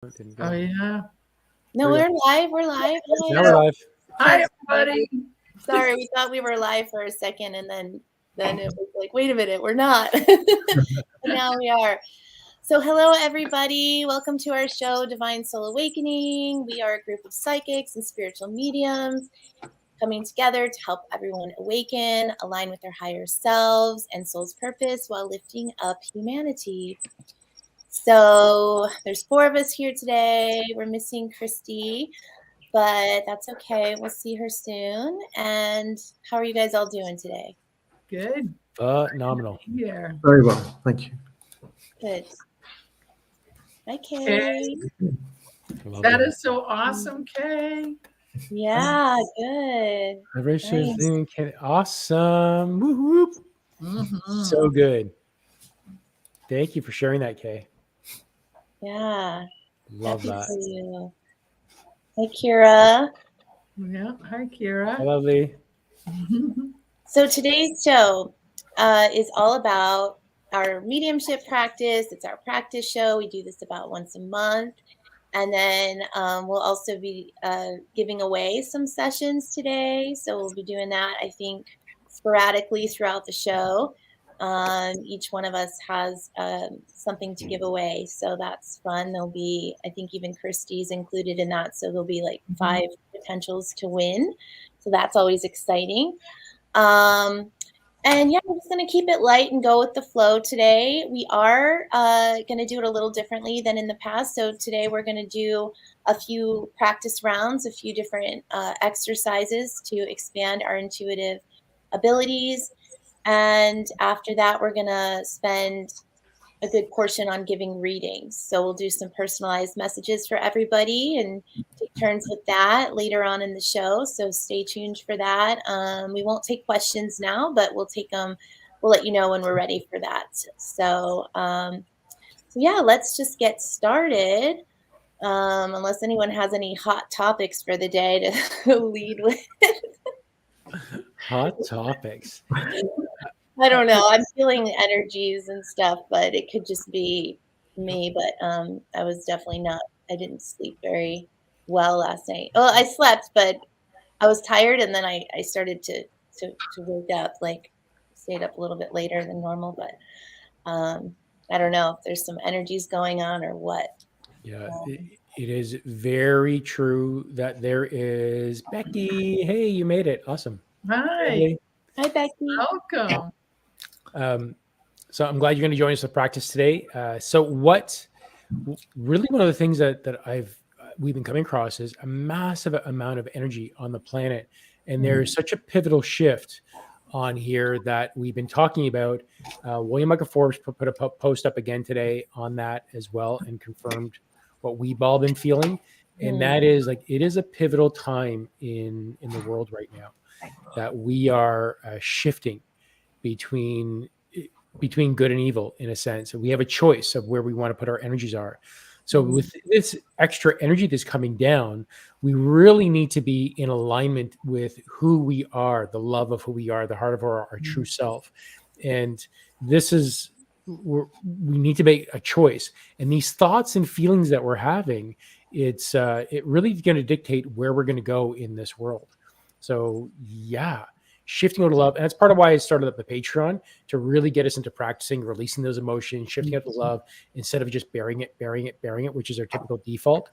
It didn't go. Oh, yeah. No, we're live. We're live. Now we're live. Hi, everybody. Sorry, we thought we were live for a second, and then it was like, wait a minute, we're not. Now we are. So hello, everybody. Welcome to our show, Divine Soul Awakening. We are a group of psychics and spiritual mediums coming together to help everyone awaken, align with their higher selves and soul's purpose while lifting up humanity. So there's 4 of us here today. We're missing Kristie, but that's okay. We'll see her soon. And how are you guys all doing today? Good. Phenomenal. Here. Very well, thank you. Good. Hi, Kay. That is so awesome, Kay. Yeah, good. Rachel's Nice. doing awesome. Whoop, whoop. Mm-hmm. So good. Thank you for sharing that, Kay. Yeah. Love Happy that. for you. Hi, Kira. Yeah. Hi, Kira. Lovely. So today's show is all about our mediumship practice. It's our practice show. We do this about once a month. And then we'll also be giving away some sessions today. So we'll be doing that, I think, sporadically throughout the show. Each one of us has something to give away. So that's fun. There'll be, I think even Kristie's included in that. So there'll be like 5 potentials to win. So that's always exciting. And yeah, we're just going to keep it light and go with the flow today. We are going to do it a little differently than in the past. So today we're going to do a few practice rounds, a few different exercises to expand our intuitive abilities. And after that, we're going to spend a good portion on giving readings. So we'll do some personalized messages for everybody and take turns with that later on in the show. So stay tuned for that. We won't take questions now, but we'll take them. We'll let you know when we're ready for that. So yeah, let's just get started. Unless anyone has any hot topics for the day to lead with. Hot topics. I don't know. I'm feeling energies and stuff, but it could just be me. But I was definitely not. I didn't sleep very well last night. Well, I slept, but I was tired, and then I started to wake up. Like stayed up a little bit later than normal, but I don't know if there's some energies going on or what. Yeah, it is very true that there is. Becky, hey, you made it. Awesome. Hi. Hey. Hi, Becky. Welcome. So I'm glad you're going to join us for practice today. So what really one of the things that we've been coming across is a massive amount of energy on the planet. And there's such a pivotal shift on here that we've been talking about. William Michael Forbes put a post up again today on that as well and confirmed what we've all been feeling. And that is like, it is a pivotal time in the world right now that we are shifting between good and evil in a sense. We have a choice of where we want to put our energies are. So with this extra energy that's coming down, we really need to be in alignment with who we are, the love of who we are, the heart of our true self. And this is, we need to make a choice. And these thoughts and feelings that we're having, it really is going to dictate where we're going to go in this world. So yeah, shifting out of love. And that's part of why I started up the Patreon, to really get us into practicing, releasing those emotions, shifting out to love instead of just burying it, which is our typical default.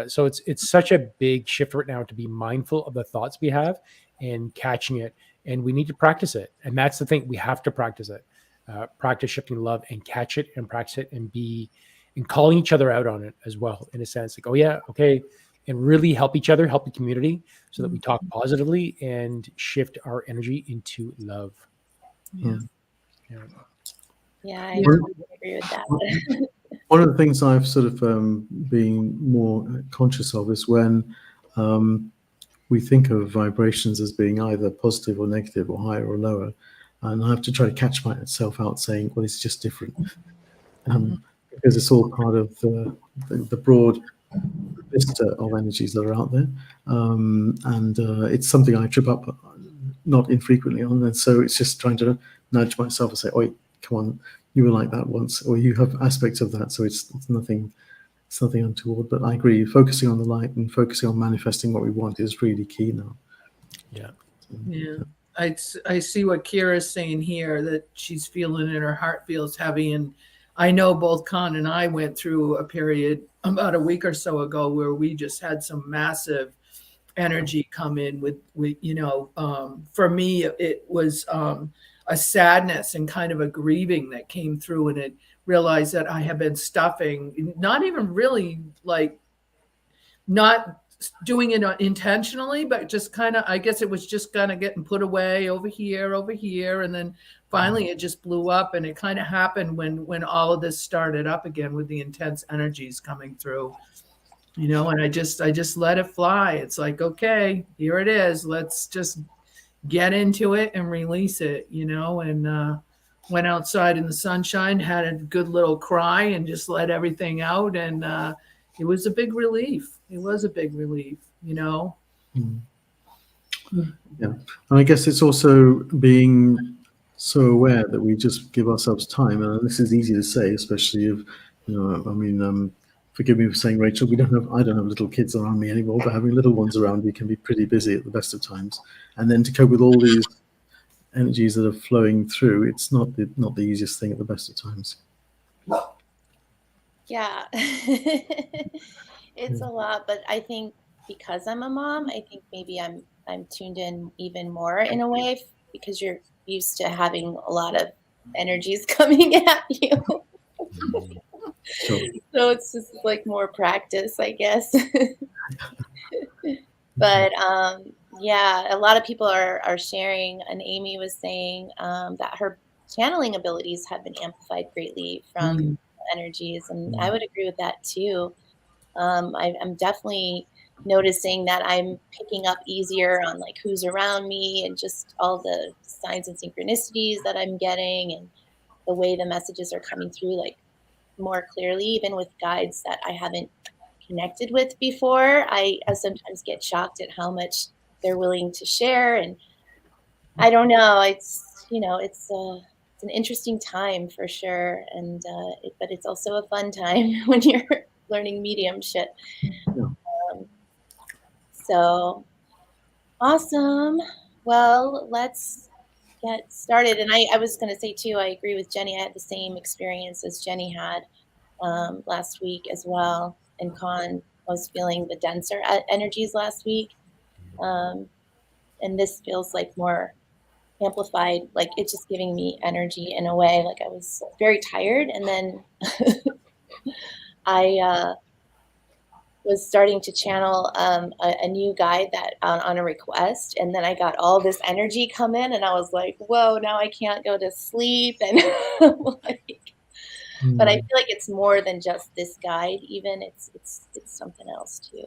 So it's such a big shift right now to be mindful of the thoughts we have and catching it. And we need to practice it. And that's the thing. We have to practice it. Practice shifting love and catch it and practice it and calling each other out on it as well, in a sense. Like, oh yeah, okay. And really help each other, help the community, so that we talk positively and shift our energy into love. Yeah. Yeah, I totally agree with that. One of the things I've sort of been more conscious of is when we think of vibrations as being either positive or negative or higher or lower. And I have to try to catch myself out saying, well, it's just different. Because it's all part of the broad vista of energies that are out there. And it's something I trip up not infrequently on. And so it's just trying to nudge myself and say, oh, come on, you were like that once, or you have aspects of that. So it's nothing something untoward. But I agree, focusing on the light and focusing on manifesting what we want is really key now. Yeah. Yeah. I see what Kira's saying here, that she's feeling it, her heart feels heavy. And I know both Con and I went through a period about a week or so ago where we just had some massive energy come in with for me, it was a sadness and kind of a grieving that came through, and it realized that I have been stuffing, not even really like not doing it intentionally, but just kind of, I guess it was just kind of getting put away over here. And then finally it just blew up, and it kind of happened when all of this started up again with the intense energies coming through, and I just let it fly. It's like, okay, here it is. Let's just get into it and release it, and went outside in the sunshine, had a good little cry and just let everything out. And it was a big relief. It was a big relief, Yeah. And I guess it's also being so aware that we just give ourselves time. And this is easy to say, especially if, forgive me for saying, Rachel, I don't have little kids around me anymore, but having little ones around me can be pretty busy at the best of times. And then to cope with all these energies that are flowing through, it's not the easiest thing at the best of times. Yeah. It's a lot, but I think because I'm a mom, I think maybe I'm tuned in even more in a way, because you're used to having a lot of energies coming at you. Sure. So it's just like more practice, I guess. But yeah, a lot of people are sharing, and Amy was saying that her channeling abilities have been amplified greatly from energies, and I would agree with that too. I'm definitely noticing that I'm picking up easier on like who's around me, and just all the signs and synchronicities that I'm getting, and the way the messages are coming through like more clearly, even with guides that I haven't connected with before. I sometimes get shocked at how much they're willing to share, and I don't know. It's an interesting time for sure, and but it's also a fun time when you're learning mediumship. So awesome. Well, let's get started. And I was going to say too, I agree with Jenny. I had the same experience as Jenny had last week as well. And Con was feeling the denser energies last week. And this feels like more amplified, like it's just giving me energy in a way. Like I was very tired, and then I was starting to channel a new guide that on a request, and then I got all this energy come in, and I was like, whoa, now I can't go to sleep. And but I feel like it's more than just this guide, even it's something else too.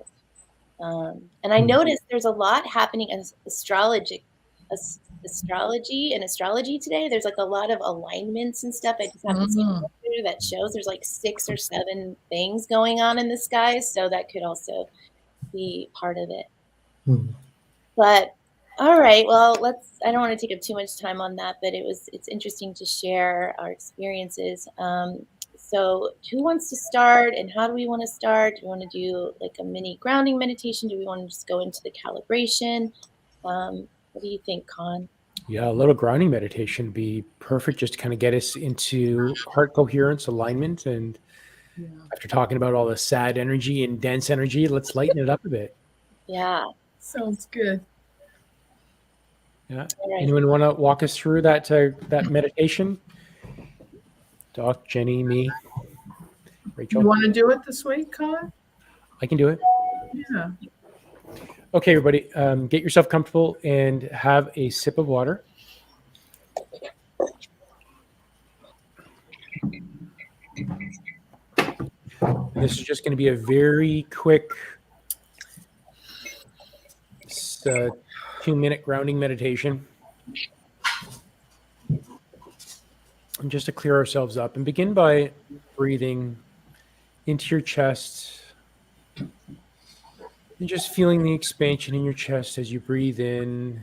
And I noticed there's a lot happening in astrology and astrology today. There's like a lot of alignments and stuff. I just haven't seen a picture that shows there's like 6 or 7 things going on in the sky. So that could also be part of it. But all right, well, I don't want to take up too much time on that, but it's interesting to share our experiences. So who wants to start, and how do we want to start? Do we want to do like a mini grounding meditation? Do we want to just go into the calibration? What do you think, Con? Yeah, a little grounding meditation would be perfect, just to kind of get us into heart coherence, alignment. And after talking about all the sad energy and dense energy, let's lighten it up a bit. Yeah. Sounds good. Yeah. Right. Anyone want to walk us through that meditation? Doc, Jenny, me, Rachel. You want to do it this week, Con? I can do it. Yeah. Okay, everybody, get yourself comfortable and have a sip of water. And this is just going to be a very quick 2-minute grounding meditation. And just to clear ourselves up, and begin by breathing into your chest and just feeling the expansion in your chest as you breathe in,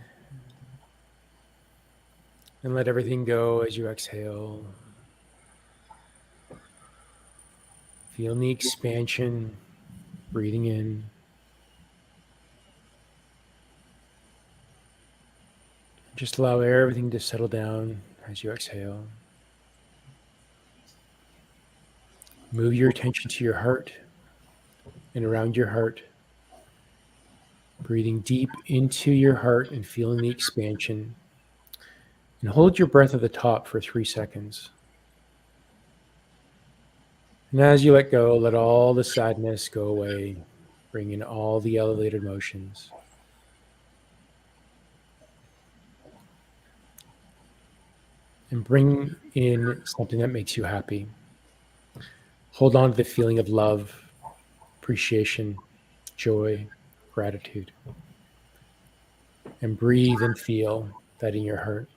and let everything go as you exhale. Feeling the expansion, breathing in. Just allow everything to settle down as you exhale. Move your attention to your heart and around your heart. Breathing deep into your heart and feeling the expansion. And hold your breath at the top for 3 seconds. And as you let go, let all the sadness go away. Bring in all the elevated emotions. And bring in something that makes you happy. Hold on to the feeling of love, appreciation, joy, gratitude. And breathe and feel that in your heart.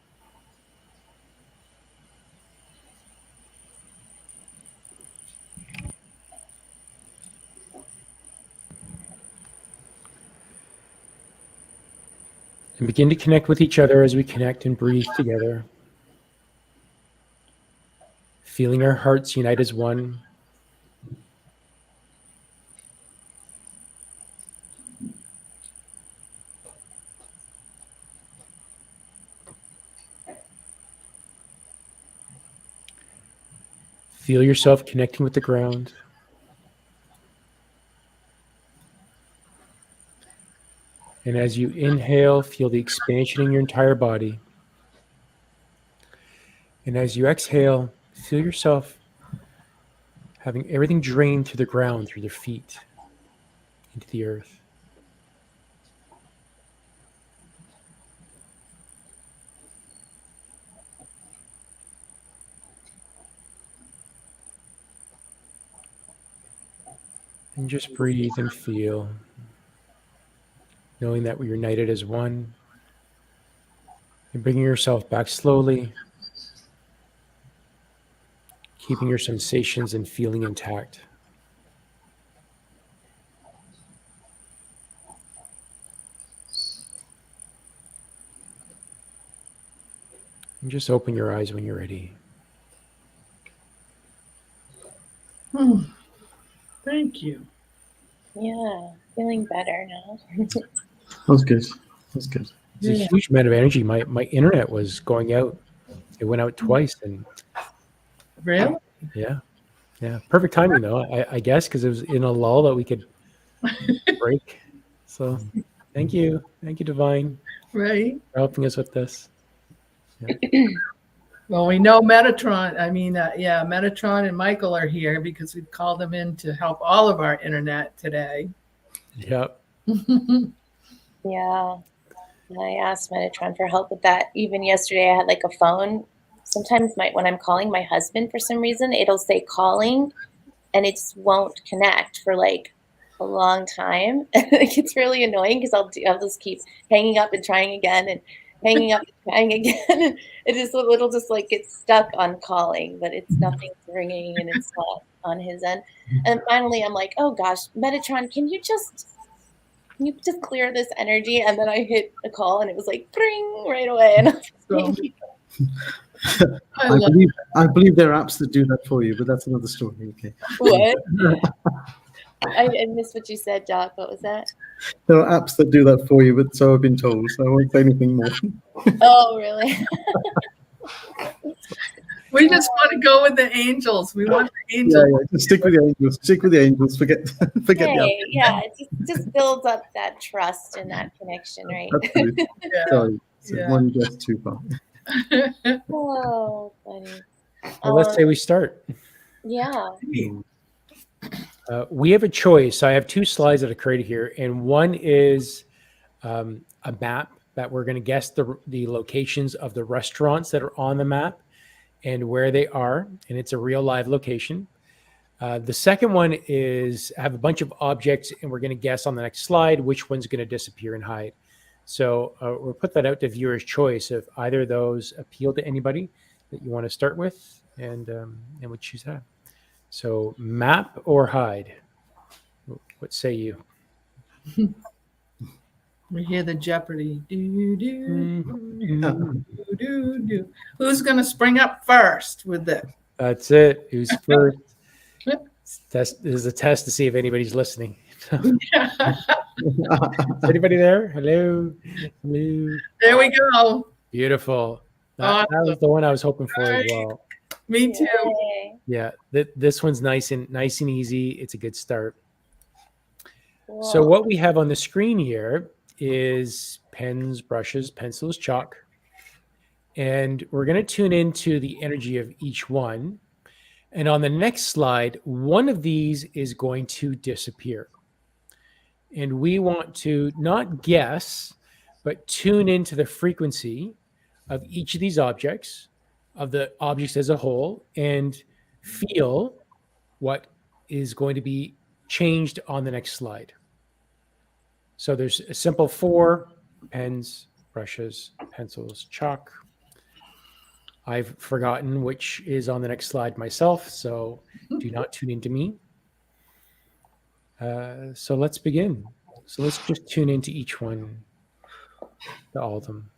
And begin to connect with each other as we connect and breathe together. Feeling our hearts unite as one. Feel yourself connecting with the ground. And as you inhale, feel the expansion in your entire body. And as you exhale, feel yourself having everything drain through the ground, through the feet, into the earth. And just breathe and feel, knowing that we're united as one. And bringing yourself back slowly, keeping your sensations and feeling intact. And just open your eyes when you're ready. Thank you. Yeah, feeling better now. That's good. That's good. It's a huge amount of energy. My internet was going out. It went out twice, and Really? yeah. Perfect timing though, I guess, because it was in a lull that we could break. So, thank you, Divine, Right. for helping us with this. Well, we know Metatron. Metatron and Michael are here because we've called them in to help all of our internet today. Yep. Yeah. I asked Metatron for help with that. Even yesterday, I had like a phone. Sometimes when I'm calling my husband for some reason, it'll say calling and it just won't connect for like a long time. It's really annoying because I'll just keep hanging up and trying again and hanging up and trying again. And it'll just like get stuck on calling, but it's nothing's ringing and it's not on his end. And finally, I'm like, oh gosh, Metatron, can you just clear this energy? And then I hit a call and it was like, bring right away. And I was like, I believe there are apps that do that for you, but that's another story. Okay. what? I missed what you said, Doc. What was that? There are apps that do that for you, but so I've been told, so I won't say anything more. Oh, really? We just want to go with the angels. We want the angels. Yeah, just stick with the angels. Stick with the angels. Forget the Hey, app. yeah, it just builds up that trust and that connection, right? Absolutely. Yeah. Sorry, Yeah. one guess too far. Oh, funny. Well, let's say we start. Yeah. We have a choice. I have 2 slides that I created here, and one is a map that we're going to guess the locations of the restaurants that are on the map and where they are, and it's a real live location. The second one is I have a bunch of objects, and we're going to guess on the next slide which one's going to disappear and hide. So we'll put that out to viewers' choice if either of those appeal to anybody that you want to start with, and we choose that. So map or hide? What say you? We hear the Jeopardy. Do, do, do, do, do. Who's going to spring up first with this? That's it. Who's first? This is a test to see if anybody's listening. Yeah. Is anybody there? Hello. Hello. There we go. Beautiful. That was the one I was hoping for as well. Me too. Yay. Yeah. This one's nice and easy. It's a good start. Cool. So what we have on the screen here is pens, brushes, pencils, chalk. And we're going to tune into the energy of each one. And on the next slide, one of these is going to disappear. And we want to not guess, but tune into the frequency of each of these objects, of the objects as a whole, and feel what is going to be changed on the next slide. So there's a simple 4: pens, brushes, pencils, chalk. I've forgotten which is on the next slide myself, so do not tune into me. So let's begin. So let's just tune into each one, to all of them.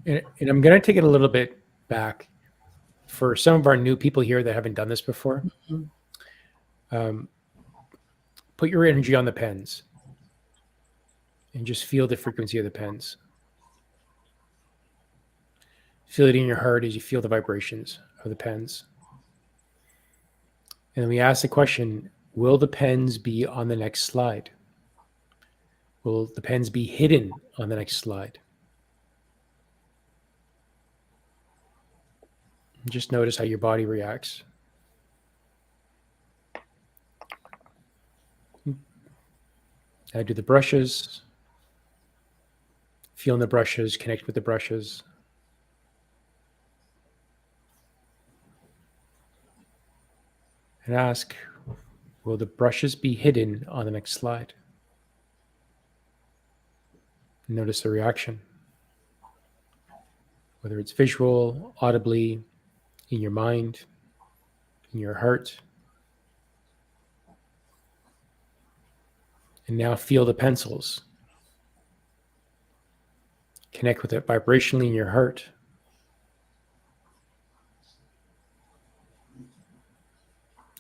And I'm going to take it a little bit back for some of our new people here that haven't done this before. Put your energy on the pens and just feel the frequency of the pens. Feel it in your heart as you feel the vibrations of the pens. And then we ask the question, will the pens be on the next slide? Will the pens be hidden on the next slide? Just notice how your body reacts. Now do the brushes. Feel in the brushes, connect with the brushes. And ask, will the brushes be hidden on the next slide? Notice the reaction. Whether it's visual, audibly, in your mind, in your heart. And now feel the pencils. Connect with it vibrationally in your heart.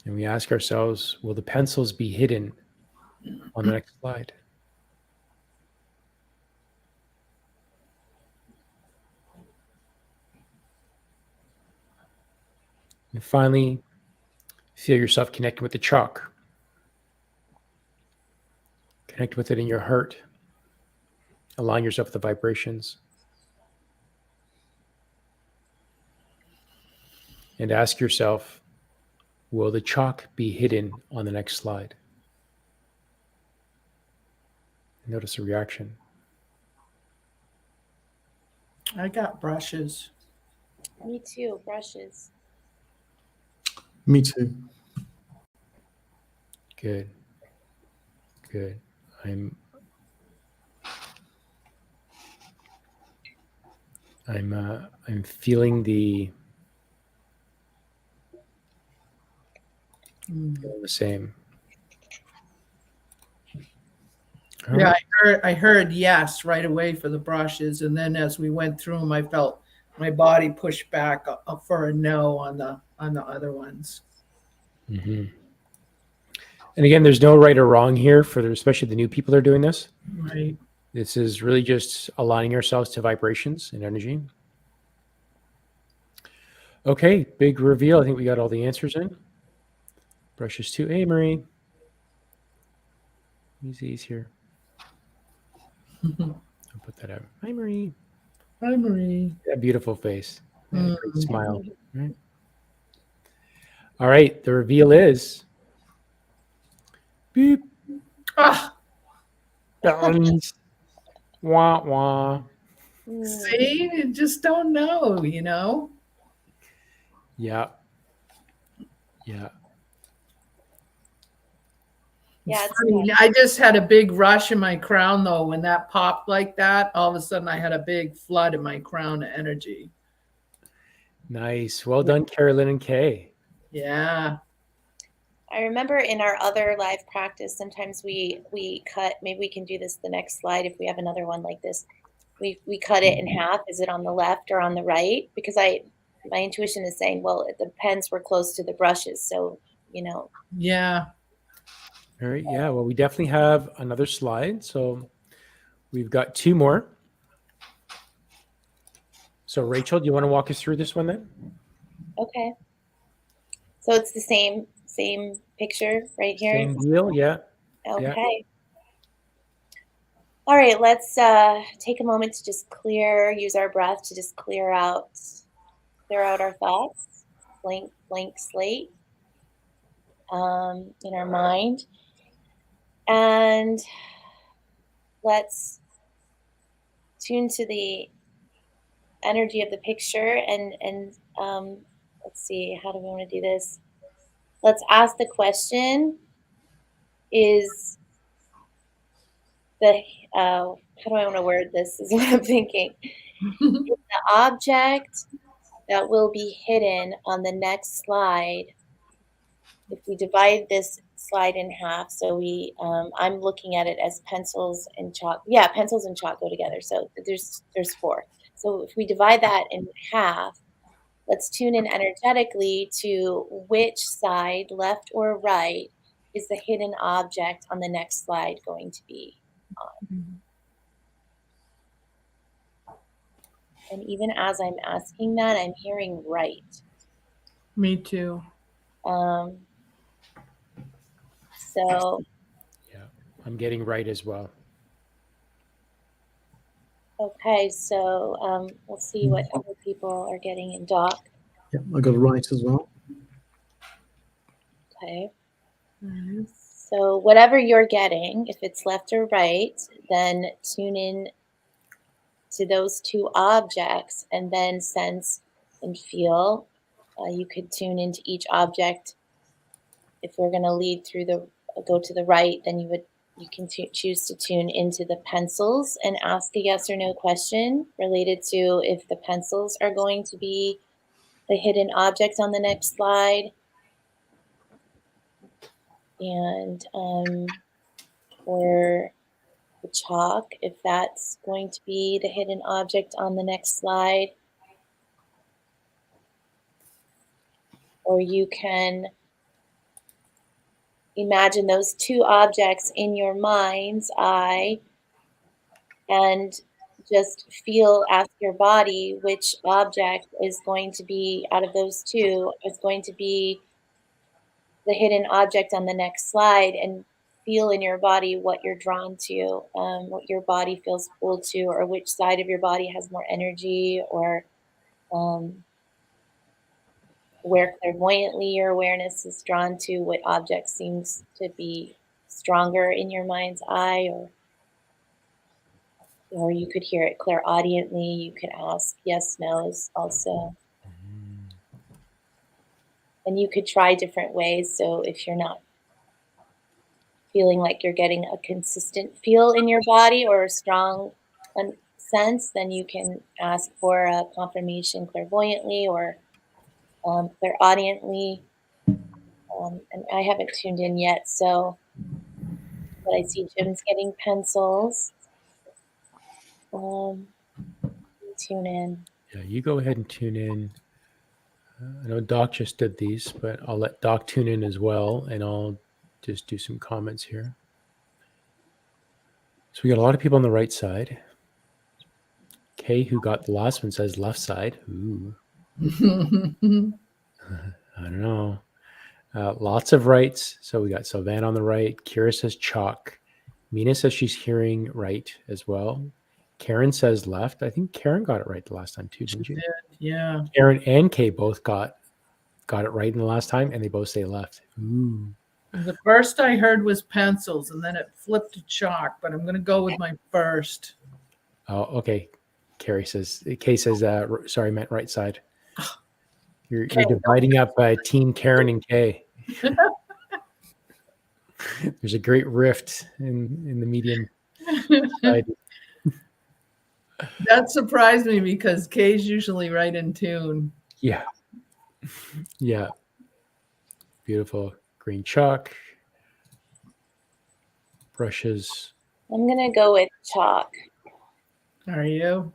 And we ask ourselves, will the pencils be hidden on the next slide? And finally, feel yourself connecting with the chalk. Connect with it in your heart. Align yourself with the vibrations. And ask yourself, will the chalk be hidden on the next slide? Notice the reaction. I got brushes. Me too. Brushes. Me too. Good. Good. I'm feeling the same. Yeah, I heard yes right away for the brushes, and then as we went through them, I felt my body push back for a no on the other ones. Mm-hmm. And again, there's no right or wrong here for especially the new people that are doing this. Right. This is really just aligning ourselves to vibrations and energy. Okay, big reveal. I think we got all the answers in. Brushes too. Hey, Marie. Easy here. I'll put that out. Hi, Marie. Hi, Marie. That beautiful face. That great smile. Right. All right, the reveal is beep. Ah, Bounce. Wah wah. see, you just don't know, you know. Yeah. Yeah. Yeah, it's Funny. I just had a big rush in my crown though. When that popped like that, all of a sudden I had a big flood in my crown of energy. Nice. Well done, Carolyn and Kay. Yeah. I remember in our other live practice, sometimes we cut, maybe we can do this the next slide if we have another one like this. We cut it in half. Is it on the left or on the right? Because my intuition is saying, well, the pens were close to the brushes. So, Yeah. All right. Yeah. Well, we definitely have another slide. So we've got 2 more. So Rachel, do you want to walk us through this one then? okay. So it's the same picture right here. Same deal. Yeah. Okay. Yeah. All right, let's take a moment to just use our breath to just clear out our thoughts, blank slate in our mind. And let's tune to the energy of the picture and let's see, how do we want to do this? Let's ask the question, is how do I want to word this is what I'm thinking. Is the object that will be hidden on the next slide, if we divide this slide in half, so I'm looking at it as pencils and chalk. Yeah, pencils and chalk go together. So there's 4. So if we divide that in half, let's tune in energetically to which side, left or right, is the hidden object on the next slide going to be on. And even as I'm asking that, I'm hearing right. Me too. So Yeah. I'm getting right as well. okay, so we'll see what other people are getting in Doc. Yeah, I got it right as well. Okay. So whatever you're getting, if it's left or right, then tune in to those 2 objects and then sense and feel. You could tune into each object. If we're going to go to the right, then you can choose to tune into the pencils and ask a yes or no question related to if the pencils are going to be the hidden object on the next slide. And or the chalk, if that's going to be the hidden object on the next slide. Or you can imagine those 2 objects in your mind's eye and just ask your body which object is going to be, out of those 2, is going to be the hidden object on the next slide, and feel in your body what you're drawn to, what your body feels pulled to, or which side of your body has more energy, or where clairvoyantly your awareness is drawn to, what object seems to be stronger in your mind's eye, or you could hear it clairaudiently. You could ask yes, no's also. And you could try different ways. So if you're not feeling like you're getting a consistent feel in your body or a strong sense, then you can ask for a confirmation clairvoyantly or clairaudiently. And I haven't tuned in yet, so but I see Jim's getting pencils. Tune in. Yeah, you go ahead and tune in. I know Doc just did these, but I'll let Doc tune in as well, and I'll just do some comments here. So we got a lot of people on the right side. Kay, who got the last one, says left side. Ooh. I don't know. Lots of rights. So we got Savannah on the right. Kira says chalk. Mina says she's hearing right as well. Karen says left. I think Karen got it right the last time too, didn't you? Yeah. Karen and Kay both got it right in the last time, and they both say left. Ooh. The first I heard was pencils, and then it flipped to chalk, but I'm going to go with my first. Oh, okay. Kay says, sorry, I meant right side. You're dividing up Team Karen and Kay. There's a great rift in the medium side. That surprised me because Kay's usually right in tune. Yeah. Yeah. Beautiful. Green chalk. Brushes. I'm gonna go with chalk. Are you?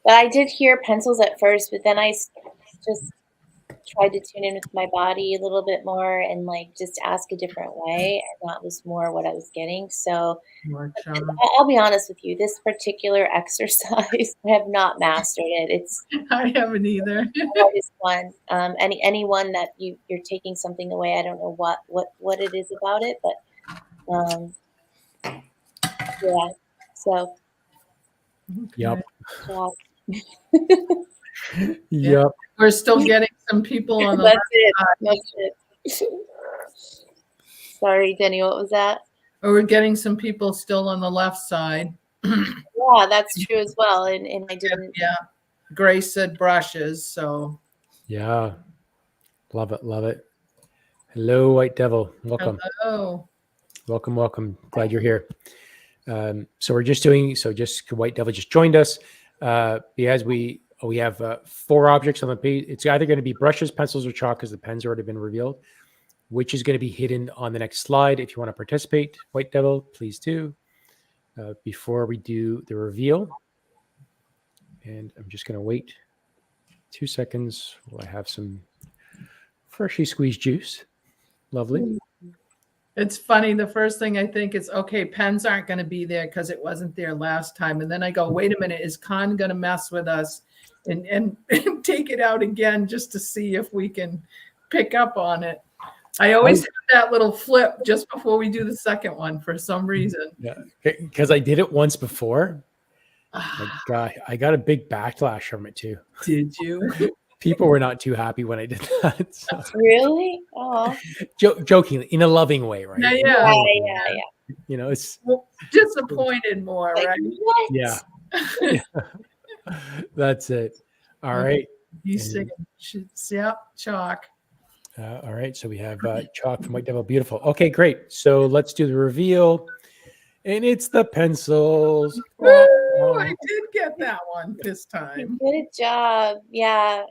But I did hear pencils at first, but then I just tried to tune in with my body a little bit more and like just ask a different way, and that was more what I was getting. So More chalk. I'll be honest with you, this particular exercise, I have not mastered it. It's I haven't either. the hardest one. Anyone that you're taking something away, I don't know what it is about it, but yeah. So Yep. chalk. Yep. We're still getting some people on the That's it. That's it. Sorry, Jenny, what was that? we're getting some people still on the left side. Yeah, that's true as well. And I didn't. Yeah. Grace said brushes, so Yeah. Love it. Love it. Hello, White Devil. Welcome. hello. Welcome. Welcome. Glad you're here. So we're just doing, so just White Devil just joined us because we have 4 objects on the page. It's either going to be brushes, pencils, or chalk because the pen's already been revealed, which is going to be hidden on the next slide. If you want to participate, White Devil, please do. Before we do the reveal, and I'm just going to wait 2 seconds while I have some freshly squeezed juice. Lovely. It's funny. The first thing I think is, okay, pens aren't going to be there because it wasn't there last time. And then I go, wait a minute, is Con going to mess with us and take it out again just to see if we can pick up on it? I always have that little flip just before we do the second one for some reason. Yeah, because I did it once before. My God, I got a big backlash from it too. Did you? People were not too happy when I did that. So. Really? Oh. Jokingly, in a loving way, right? Yeah. Yeah. You know, it's Well, disappointed more, Like, right? what? yeah. That's it. All right. He's And- singing. Yeah, chalk. All right. So we have chalk from White Devil. Beautiful. Okay, great. So let's do the reveal. And it's the pencils. Woo! I did get that one this time. Good job. Yeah,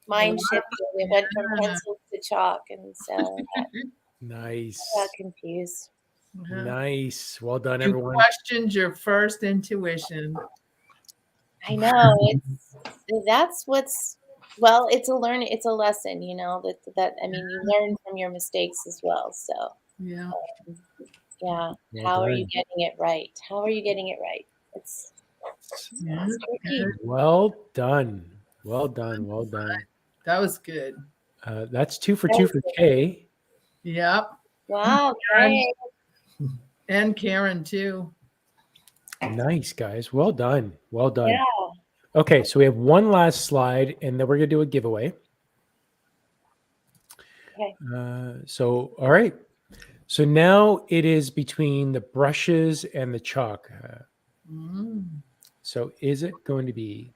mind Wow. shifted. It went from pencils to chalk, and so I Nice. got confused. Uh-huh. Nice. Well done, You everyone. questioned your first intuition. I know it's a lesson, you know, that I mean, you learn from your mistakes as well. So Yeah. yeah, Well how are you done. getting it right? How are you getting it right? It's Yeah. tricky. Well done. Well done. Well done. That was good. That's 2 for 2 for Kay. Yep. Wow, great. And Karen too. Nice, guys. Well done. Well done. Yeah. Okay, so we have one last slide, and then we're going to do a giveaway. Okay. So, all right. So now it is between the brushes and the chalk. So is it going to be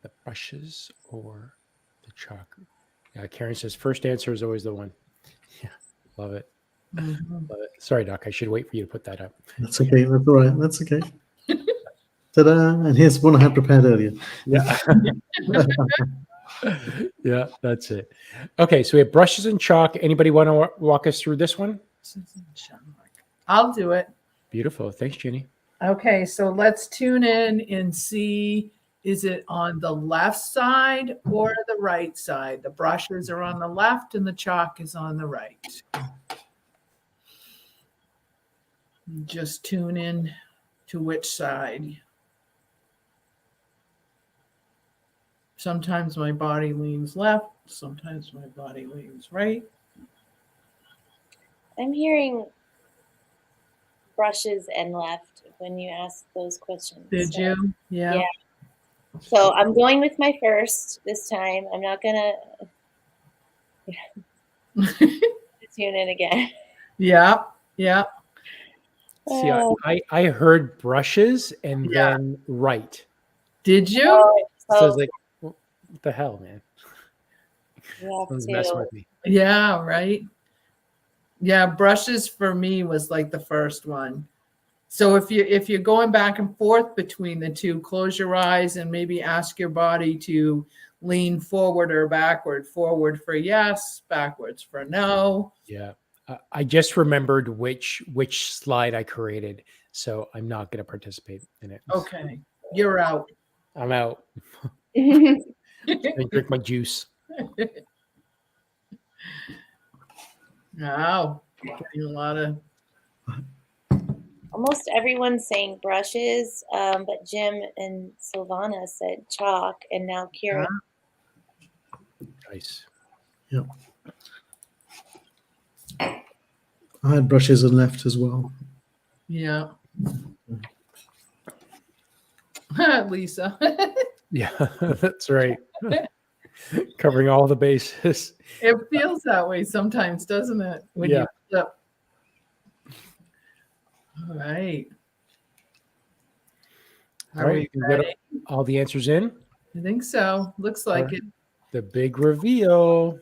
the brushes or the chalk? Yeah, Karen says first answer is always the one. Yeah, love it. Mhm. Love it. Sorry, Doc. I should wait for you to put that up. That's okay. That's all right. That's okay. Ta-da! And here's one I had prepared earlier. Yeah. Yeah, that's it. Okay, so we have brushes and chalk. Anybody want to walk us through this one? I'll do it. Beautiful. Thanks, Jenny. Okay, so let's tune in and see, is it on the left side or the right side? The brushes are on the left and the chalk is on the right. Just tune in to which side. Sometimes my body leans left, sometimes my body leans right. I'm hearing brushes and left when you ask those questions. Did So- you? Yeah. Yeah. So I'm going with my first this time. I'm not gonna tune in again. Yeah. Yeah. See, I heard brushes and Yeah. then right. Did you? So So it's like, what the hell, man? you have Someone's messing to. with me. Yeah, right. Yeah, brushes for me was like the first one. So if you're going back and forth between the two, close your eyes and maybe ask your body to lean forward or backward. Forward for yes, backwards for no. Yeah. I just remembered which slide I created, so I'm not going to participate in it. Okay, you're out. I'm out. Almost I drink my juice. Wow, getting a lot of. everyone's saying brushes, but Jim and Silvana said chalk, and now Kira. Nice. Yep. I had brushes and left as well. Yeah. Lisa. Yeah, that's right. Covering all the bases. It feels that way sometimes, doesn't it? When Yeah. you flip. All right. All right, you got ready? all the answers in. I think so. Looks like right. it. The big reveal.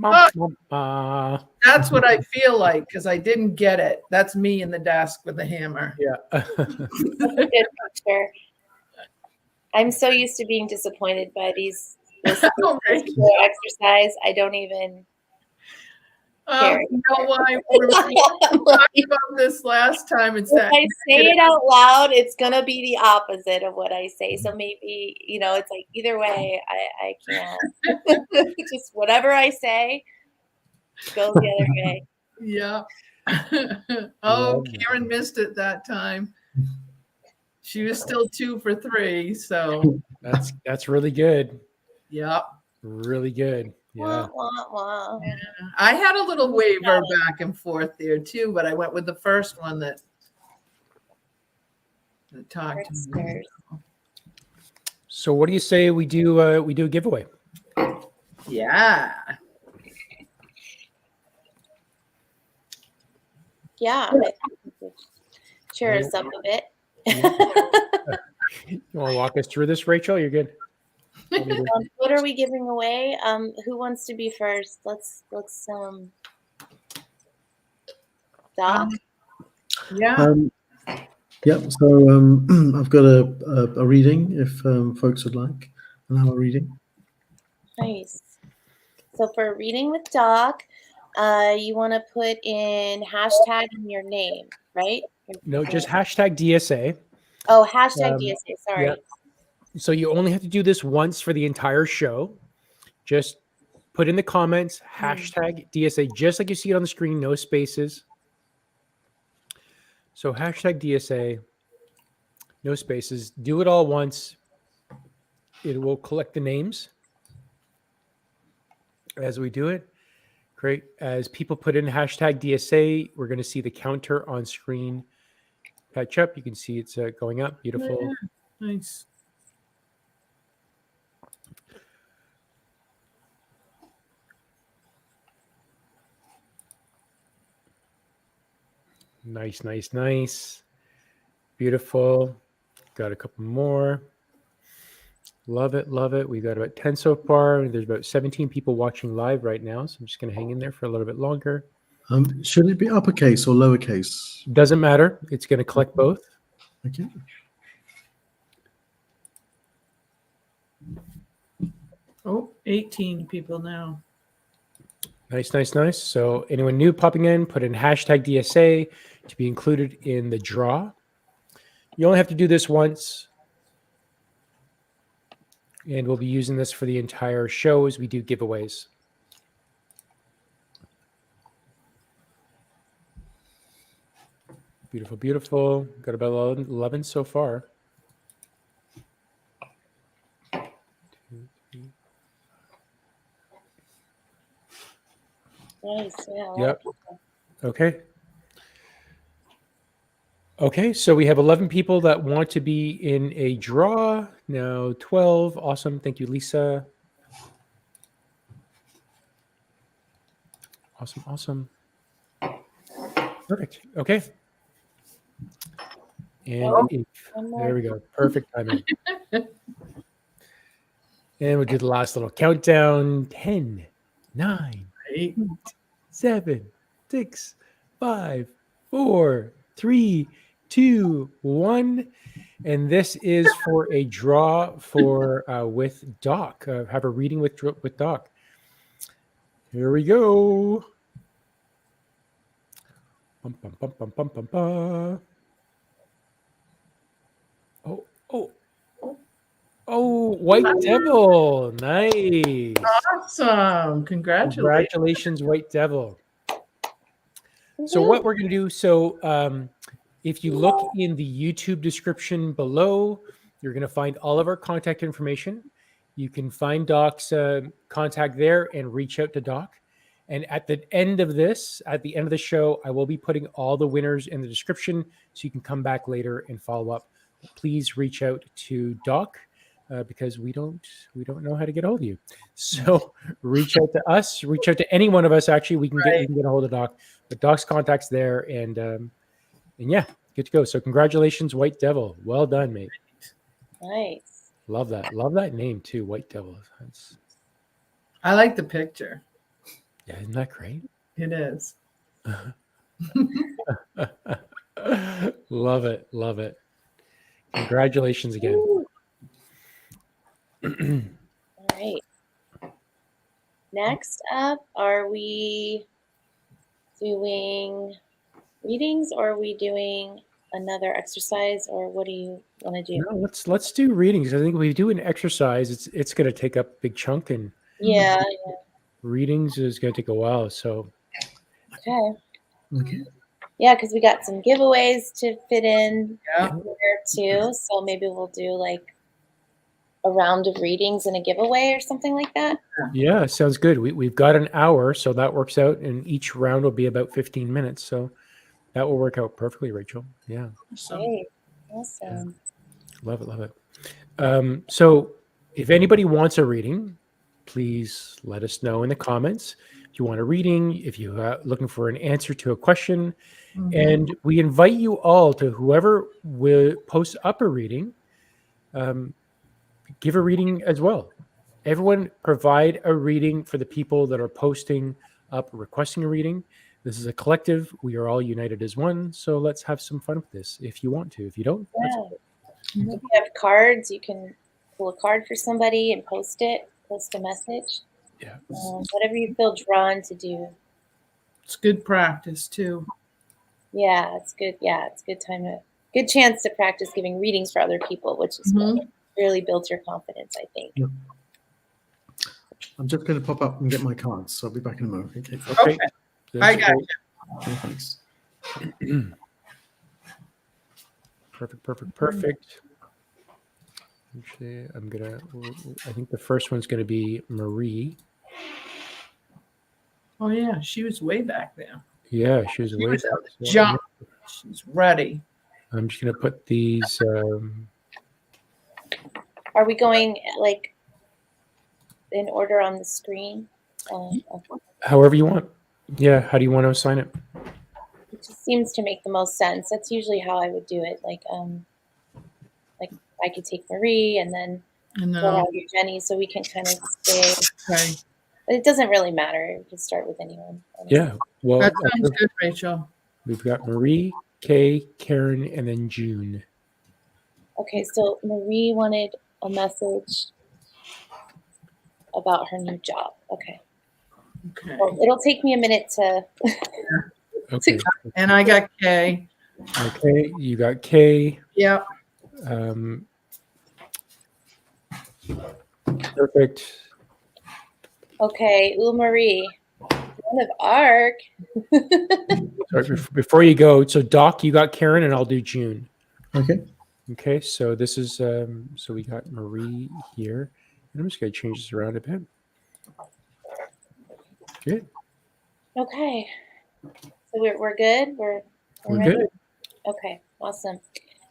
Oh! That's what I feel like because I didn't get it. That's me in the desk with the hammer. Yeah. Good picture. I'm so used to being disappointed by this Right. exercise. I don't even care. You know why? We were talking about this last time. It's If that I say it out loud, it's gonna be the opposite of what I say. So maybe, it's like either way, I can't. Just whatever I say goes the other way. Yeah. Love Karen missed it that time. She was still 2 for 3. So that's really good. yeah. Really good. Yeah. Wah, wah, wah. I had a little waver back and forth there too, but I went with the first one that talked to me. So what do you say we do a giveaway? Yeah. Yeah. I think we could cheer us up a bit. You want to walk us through this, Rachel? You're good. What are we giving away? Who wants to be first? Let's Doc. Yeah. Yep. So I've got a reading if folks would like an hour reading. Nice. So for a reading with Doc, you want to put in hashtag in your name, right? No, just hashtag DSA. Oh, hashtag DSA. Sorry. Yeah. So you only have to do this once for the entire show. Just put in the comments, hashtag DSA, just like you see it on the screen, no spaces. So hashtag DSA, no spaces. Do it all once. It will collect the names as we do it. Great. As people put in hashtag DSA, we're going to see the counter on screen catch up. You can see it's going up. Beautiful. Yeah. Nice. Nice, nice, nice. Beautiful. Got a couple more. Love it, love it. We got about 10 so far. There's about 17 people watching live right now, so I'm just going to hang in there for a little bit longer. Should it be uppercase or lowercase? Doesn't matter. It's going to collect both. Okay. Oh, 18 people now. Nice, nice, nice. So anyone new popping in, put in hashtag DSA to be included in the draw. You only have to do this once. And we'll be using this for the entire show as we do giveaways. Beautiful, beautiful. Got about 11 so far. 2, 3. Nice. Yeah. Yep. Okay. Okay, so we have 11 people that want to be in a draw. Now 12. Awesome. Thank you, Lisa. Awesome, awesome. Perfect. Okay. And there we go. Perfect timing. And we'll do the last little countdown. 10, 9, 8, 7, 6, 5, 4, 3, 2, 1. And this is for a draw for with Doc. Have a reading with Doc. Here we go. Bum, bum, bum, bum, bum, bum, bum. Oh, White Devil. Nice. Awesome. Congratulations. Congratulations, White Devil. So what we're going to do, if you look in the YouTube description below, you're going to find all of our contact information. You can find Doc's contact there and reach out to Doc. And at the end of the show, I will be putting all the winners in the description so you can come back later and follow up. Please reach out to Doc because we don't know how to get a hold of you. So reach out to us, reach out to any one of us. Actually, we can get a hold of Doc. But Doc's contact's there, and yeah, good to go. So congratulations, White Devil. Well done, mate. Nice. Love that. Love that name too, White Devil. I like the picture. Yeah, isn't that great? It is. Love it. Love it. Congratulations again. All right. Next up, are we doing readings, or are we doing another exercise, or what do you want to do? No, let's do readings. I think if we do an exercise, it's going to take up a big chunk, and Yeah. readings is going to take a while. So Okay. Okay. Yeah, because we got some giveaways to fit in Yeah. here too. So maybe we'll do like a round of readings and a giveaway or something like that. yeah, sounds good. We've got an hour, so that works out, and each round will be about 15 minutes. So that will work out perfectly, Rachel. Yeah. Great. Awesome. Love it. Love it. So if anybody wants a reading, please let us know in the comments. If you want a reading, if you're looking for an answer to a question, and we invite you all to whoever will post up a reading, give a reading as well. Everyone provide a reading for the people that are posting up, requesting a reading. This is a collective. We are all united as one. So let's have some fun with this if you want to. If you don't, that's Yeah. okay. If you have cards, you can pull a card for somebody and post a message. Yeah. Whatever you feel drawn to do. It's good practice too. Yeah, it's good. Yeah, it's a good chance to practice giving readings for other people, which is really builds your confidence, I think. Yeah. I'm just going to pop up and get my cards, so I'll be back in a moment. Okay. Okay. I got you. Okay, thanks. Perfect. Actually, I think the first one's going to be Marie. Oh yeah, she was way back there. Yeah, she was She way was back. at the jump. She's ready. I'm just going to put these. Are we going like in order on the screen? However you want. Yeah. How do you want to assign it? It just seems to make the most sense. That's usually how I would do it. Like I could take Marie and then go out your Jenny, so we can kind of stay. Okay. But it doesn't really matter. We can start with anyone. Yeah. Well, That sounds good, Rachel. we've got Marie, Kay, Karen, and then June. Okay, so Marie wanted a message about her new job. Okay. Okay. Well, it'll take me a minute to. Okay. And I got Kay. Okay. You got Kay. Yep. Perfect. Okay, Marie. One of Arc. Sorry, before you go, so Doc, you got Karen, and I'll do June. Okay. Okay, so this is so we got Marie here, and I'm just going to change this around a bit. Good. Okay. So we're good. We're We're good. Okay, awesome.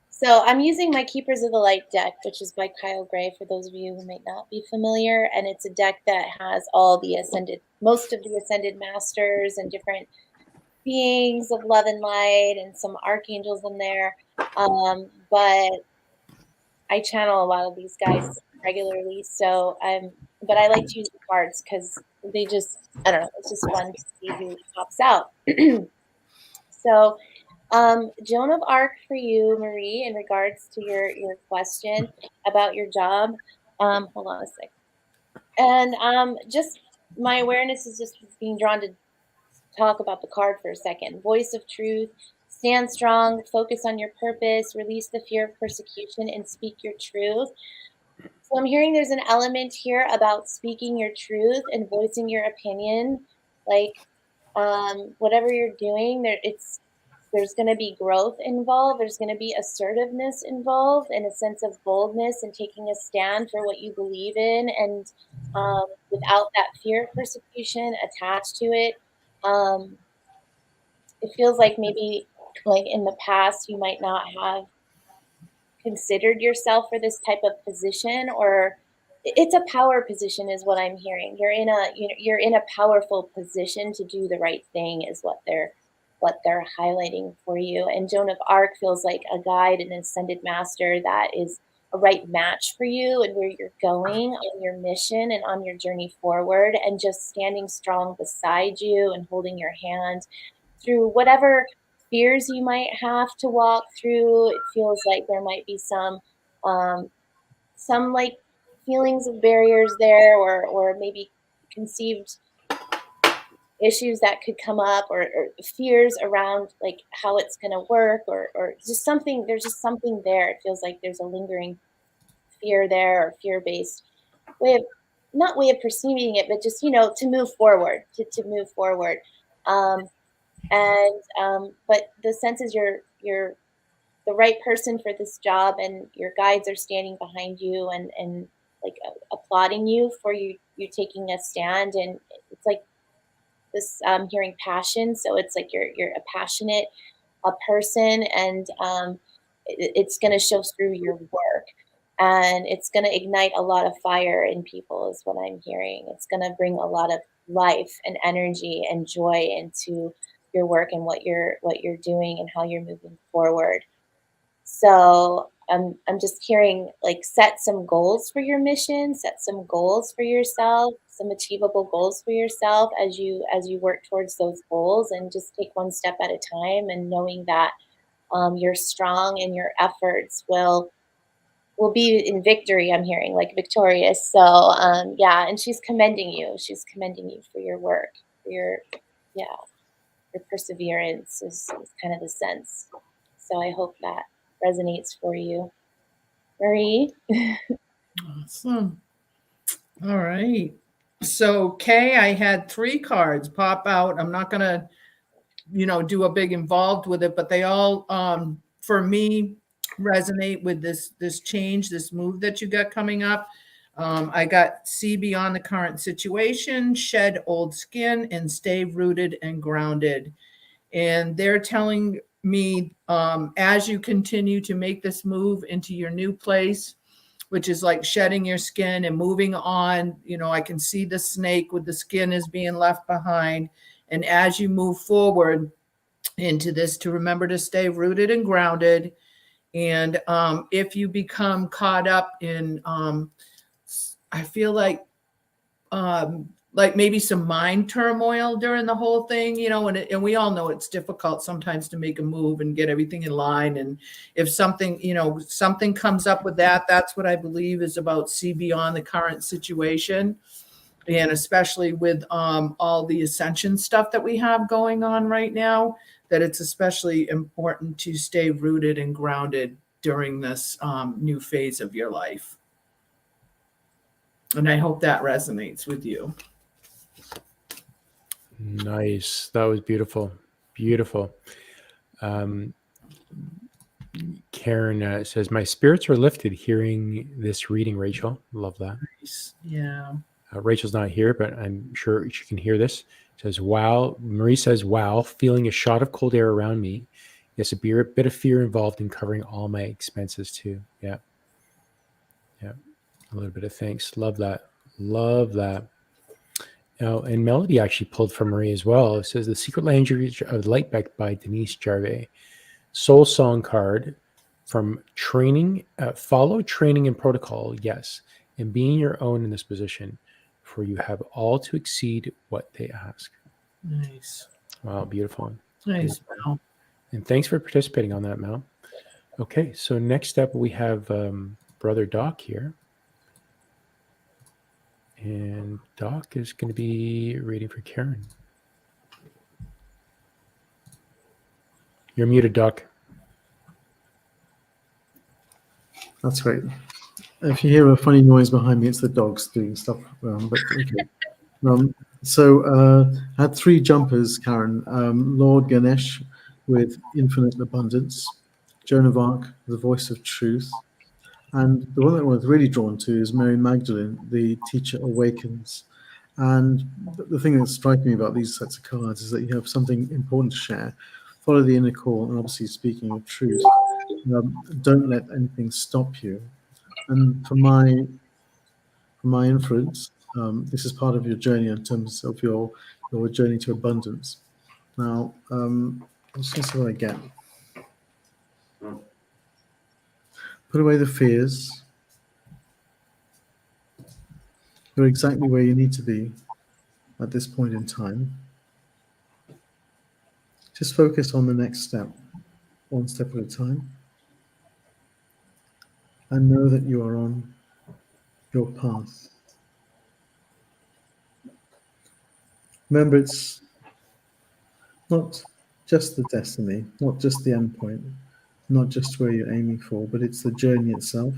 So I'm using my Keepers of the Light deck, which is by Kyle Gray, for those of you who may not be familiar. And it's a deck that has all the most of the ascended masters and different beings of love and light and some archangels in there. But I channel a lot of these guys regularly. So but I like to use the cards because they just, I don't know, it's just fun to see who pops out. So Joan of Arc for you, Marie, in regards to your question about your job. Hold on a sec. And just my awareness is just being drawn to talk about the card for a second. Voice of truth, stand strong, focus on your purpose, release the fear of persecution, and speak your truth. So I'm hearing there's an element here about speaking your truth and voicing your opinion. Like whatever you're doing, there's going to be growth involved. There's going to be assertiveness involved, and a sense of boldness and taking a stand for what you believe in, and without that fear of persecution attached to it. It feels like maybe like in the past you might not have considered yourself for this type of position, or it's a power position is what I'm hearing. You're in a powerful position to do the right thing is what they're highlighting for you. And Joan of Arc feels like a guide and ascended master that is a right match for you and where you're going on your mission and on your journey forward, and just standing strong beside you and holding your hand through whatever fears you might have to walk through. It feels like there might be some like feelings of barriers there, or maybe conceived issues that could come up, or fears around like how it's going to work, or just something. There's just something there. It feels like there's a lingering fear there, or fear-based not way of perceiving it, but just to move forward, to move forward. But the sense is you're the right person for this job, and your guides are standing behind you and like applauding you for you taking a stand. And it's like this hearing passion, so it's like you're a passionate person, and it's going to show through your work, and it's going to ignite a lot of fire in people is what I'm hearing. It's going to bring a lot of life and energy and joy into your work and what you're doing and how you're moving forward. So I'm just hearing like set some goals for your mission, set some goals for yourself, some achievable goals for yourself as you work towards those goals, and just take one step at a time, and knowing that you're strong and your efforts will be in victory. I'm hearing like victorious. So yeah, and she's commending you. She's commending you for your work, for your perseverance is kind of the sense. So I hope that resonates for you, Marie. Awesome. All right. So Kay, I had 3 cards pop out. I'm not gonna, do a big involved with it, but they all, for me, resonate with this change, this move that you got coming up. I got see beyond the current situation, shed old skin, and stay rooted and grounded. And they're telling me as you continue to make this move into your new place, which is like shedding your skin and moving on, I can see the snake with the skin is being left behind. And as you move forward into this, to remember to stay rooted and grounded. And if you become caught up in, I feel like maybe some mind turmoil during the whole thing, and we all know it's difficult sometimes to make a move and get everything in line. And if something, something comes up with that, that's what I believe is about see beyond the current situation. And especially with all the ascension stuff that we have going on right now, that it's especially important to stay rooted and grounded during this new phase of your life. And I hope that resonates with you. Nice. That was beautiful. Beautiful. Karen says, my spirits are lifted hearing this reading, Rachel. Love that. Nice. Yeah. Rachel's not here, but I'm sure she can hear this. Says, wow. Marie says, wow, feeling a shot of cold air around me. Yes, a bit of fear involved in covering all my expenses too. Yeah. Yeah. A little bit of thanks. Love that. Love that. Now, and Melody actually pulled from Marie as well. It says, the secret language of light by Denise Jarvet. Soul song card from training, follow training and protocol. Yes. And being your own in this position, for you have all to exceed what they ask. Nice. Wow. Beautiful. Nice. Wow. And thanks for participating on that, Mel. Okay, so next up we have Brother Doc here. And Doc is going to be reading for Karen. You're muted, Doc. That's great. If you hear a funny noise behind me, it's the dogs doing stuff. But okay. I had 3 jumpers, Karen. Lord Ganesh with infinite abundance, Joan of Arc, the voice of truth, and the one that I was really drawn to is Mary Magdalene, the teacher awakens. And the thing that's striking me about these sets of cards is that you have something important to share. Follow the inner call, and obviously speaking of truth, don't let anything stop you. And for my inference, this is part of your journey in terms of your journey to abundance. Now, let's see what I get. Put away the fears. You're exactly where you need to be at this point in time. Just focus on the next step, one step at a time. And know that you are on your path. Remember, it's not just the destiny, not just the end point, not just where you're aiming for, but it's the journey itself.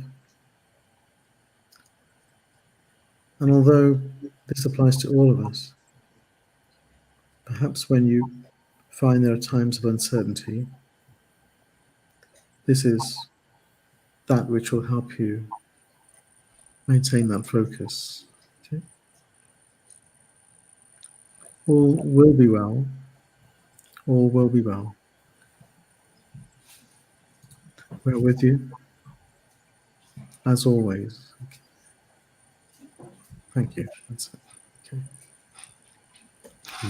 And although this applies to all of us, perhaps when you find there are times of uncertainty, this is that which will help you maintain that focus. Okay? All will be well. All will be well. We're with you, as always. Okay. Thank you. That's it. Okay.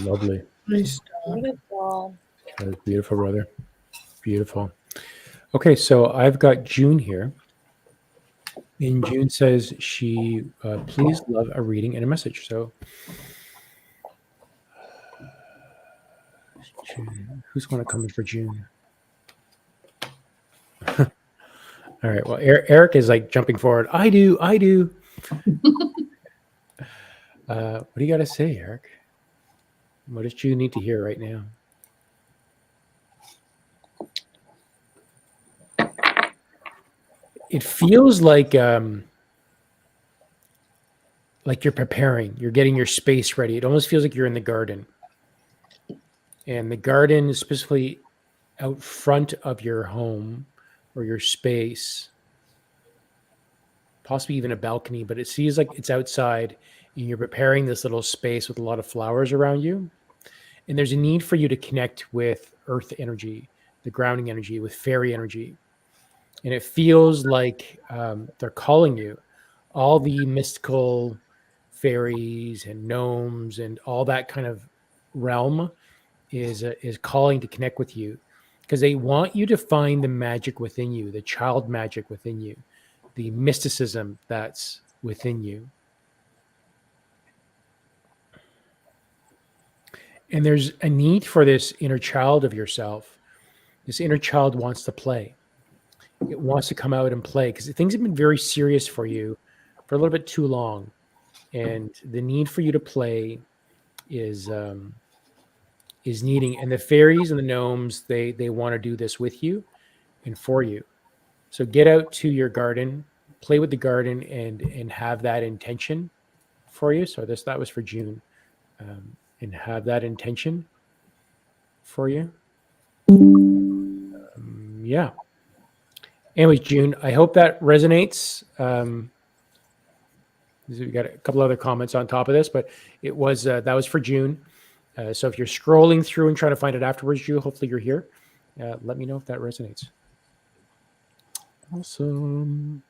Lovely. Nice. Beautiful. That was beautiful, brother. Beautiful. Okay, so I've got June here. And June says she please love a reading and a message. So June, who's going to come in for June? All right. Well, Eric is like jumping forward. I do. What do you got to say, Eric? What does June need to hear right now? It feels like you're preparing. You're getting your space ready. It almost feels like you're in the garden. And the garden is specifically out front of your home or your space, possibly even a balcony, but it seems like it's outside and you're preparing this little space with a lot of flowers around you. And there's a need for you to connect with earth energy, the grounding energy, with fairy energy. And it feels like they're calling you. All the mystical fairies and gnomes and all that kind of realm is calling to connect with you, because they want you to find the magic within you, the child magic within you, the mysticism that's within you. And there's a need for this inner child of yourself. This inner child wants to play. It wants to come out and play because things have been very serious for you for a little bit too long. And the need for you to play is needing. And the fairies and the gnomes, they want to do this with you and for you. So get out to your garden, play with the garden, and have that intention for you. So that was for June. And have that intention for you. Yeah. Anyways, June, I hope that resonates. We got a couple other comments on top of this, but it was that was for June. So if you're scrolling through and trying to find it afterwards, June, hopefully you're here. Let me know if that resonates. Awesome.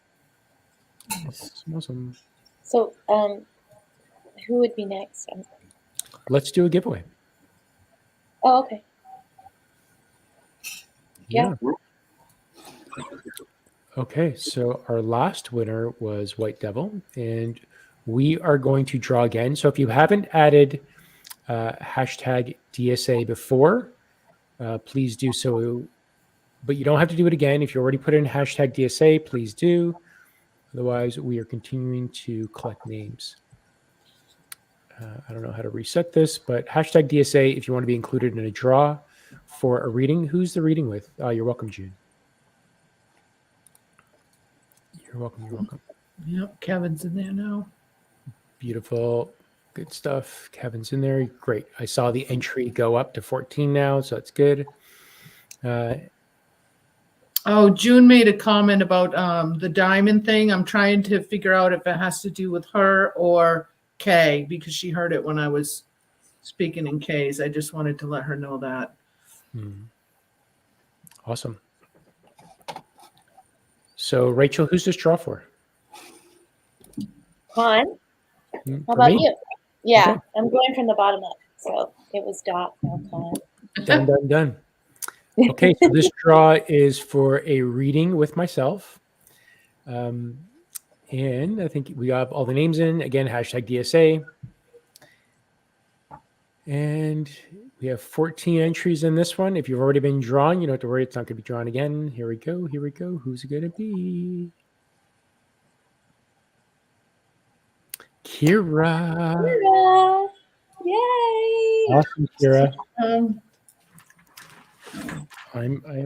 Awesome. So, who would be next? Let's do a giveaway. Oh, okay. Yeah. Okay, so our last winner was White Devil, and we are going to draw again. So if you haven't added hashtag DSA before, please do so. But you don't have to do it again. If you already put in hashtag DSA, please do. Otherwise, we are continuing to collect names. I don't know how to reset this, but hashtag DSA if you want to be included in a draw for a reading. Who's the reading with? You're welcome, June. You're welcome. You're welcome. Yep, Kevin's in there now. Beautiful. Good stuff. Kevin's in there. Great. I saw the entry go up to 14 now, so that's good. Oh, June made a comment about the diamond thing. I'm trying to figure out if it has to do with her or Kay, because she heard it when I was speaking in Kay's. I just wanted to let her know that. Awesome. So, Rachel, who's this draw for? Con, For how about me? you? Yeah, Okay. I'm going from the bottom up. So it was Doc, now Con. Done. Okay, so this draw is for a reading with myself. And I think we have all the names in. Again, hashtag DSA. And we have 14 entries in this one. If you've already been drawn, you don't have to worry. It's not going to be drawn again. Here we go. Who's it going to be? Kira. Kira! Yay! Awesome, Kira. Um,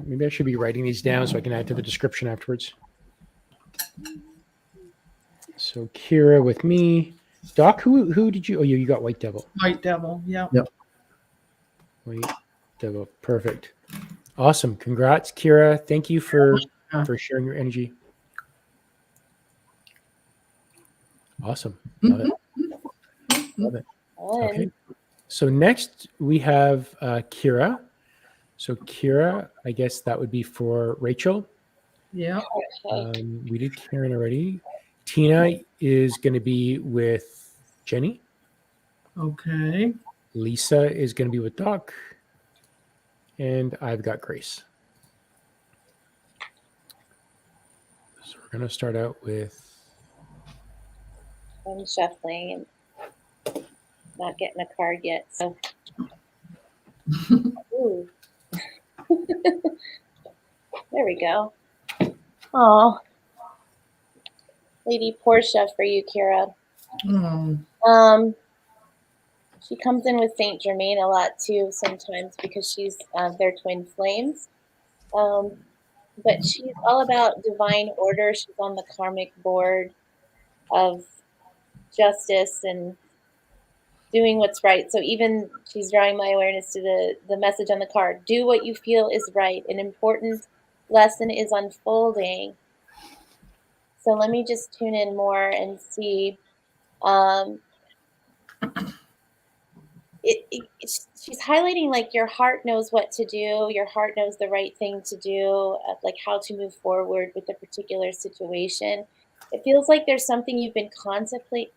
Maybe I should be writing these down so I can add to the description afterwards. So Kira with me. Doc, who did you? Oh, you got White Devil. White Devil, yeah. White Devil, perfect. Awesome. Congrats, Kira. Thank you for sharing your energy. Awesome. Love it. Okay. So next we have Kira. So Kira, I guess that would be for Rachel. Yeah. We did Karen already. Tina is going to be with Jenny. Okay. Lisa is going to be with Doc. And I've got Grace. So we're going to start out with... I'm shuffling and not getting a card yet. So, ooh. There we go. Oh, Lady Portia for you, Kira. She comes in with Saint Germain a lot too sometimes because she's their twin flames. But she's all about divine order. She's on the karmic board of justice and doing what's right. So even she's drawing my awareness to the message on the card. Do what you feel is right. An important lesson is unfolding. So let me just tune in more and see. She's highlighting like your heart knows what to do. Your heart knows the right thing to do, like how to move forward with a particular situation. It feels like there's something you've been contemplating,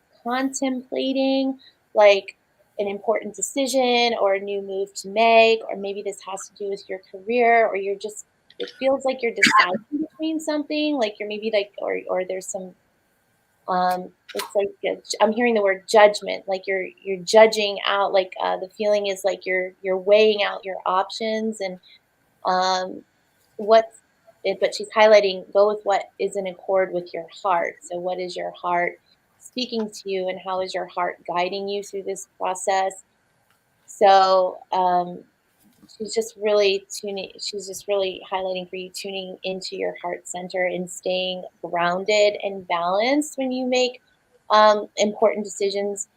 like an important decision or a new move to make, or maybe this has to do with your career, or it feels like you're deciding between something, like you're maybe like, or there's some, it's like, I'm hearing the word judgment, like you're judging out, like the feeling is like you're weighing out your options and but she's highlighting, go with what is in accord with your heart. So what is your heart speaking to you and how is your heart guiding you through this process? So she's just really highlighting for you tuning into your heart center and staying grounded and balanced when you make important decisions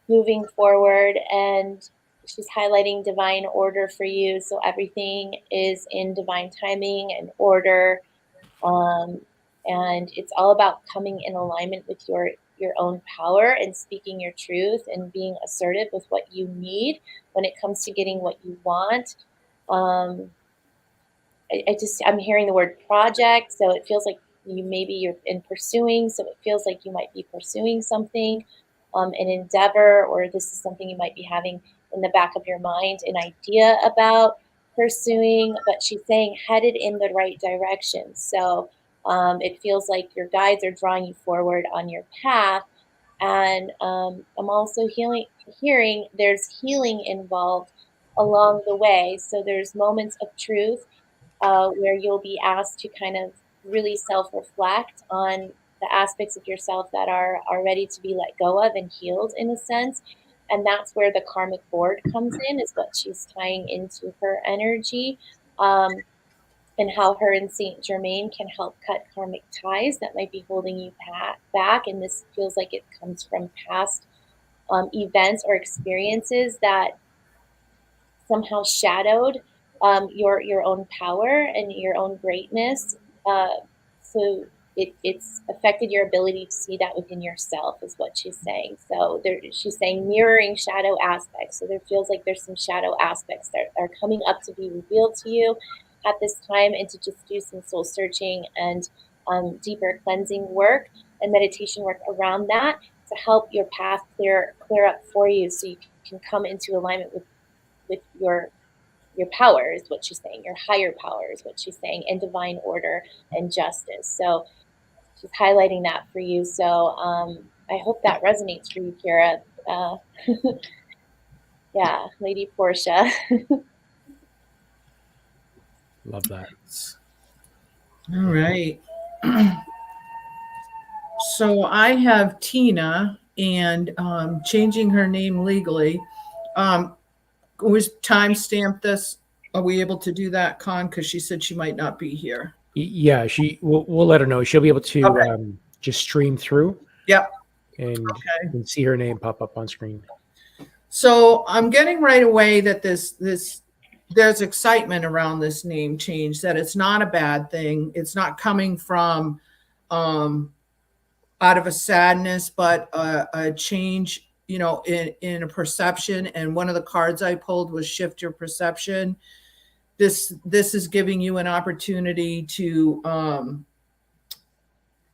moving forward. And she's highlighting divine order for you. So everything is in divine timing and order. And it's all about coming in alignment with your own power and speaking your truth and being assertive with what you need when it comes to getting what you want. I'm hearing the word project, so it feels like you're in pursuing, so it feels like you might be pursuing something, an endeavor, or this is something you might be having in the back of your mind, an idea about pursuing, but she's saying headed in the right direction. So it feels like your guides are drawing you forward on your path. And I'm also hearing there's healing involved along the way. So there's moments of truth where you'll be asked to kind of really self-reflect on the aspects of yourself that are ready to be let go of and healed in a sense. And that's where the karmic board comes in, is what she's tying into her energy. And how her and Saint Germain can help cut karmic ties that might be holding you back. And this feels like it comes from past events or experiences that somehow shadowed your own power and your own greatness. So it's affected your ability to see that within yourself, is what she's saying. So she's saying mirroring shadow aspects. So there feels like there's some shadow aspects that are coming up to be revealed to you at this time, and to just do some soul searching and deeper cleansing work and meditation work around that to help your path clear up for you, so you can come into alignment with your power, is what she's saying, your higher power is what she's saying, and divine order and justice. So she's highlighting that for you. So I hope that resonates for you, Kira. Yeah, Lady Portia. Love that. All right. So I have Tina, and changing her name legally. Was timestamp this? Are we able to do that, Con? Because she said she might not be here. Yeah, we'll let her know. She'll be able to Okay. just stream through. Yep. And Okay. you can see her name pop up on screen. So I'm getting right away that there's excitement around this name change, that it's not a bad thing. It's not coming from out of a sadness, but a change, in a perception. And one of the cards I pulled was shift your perception. This is giving you an opportunity to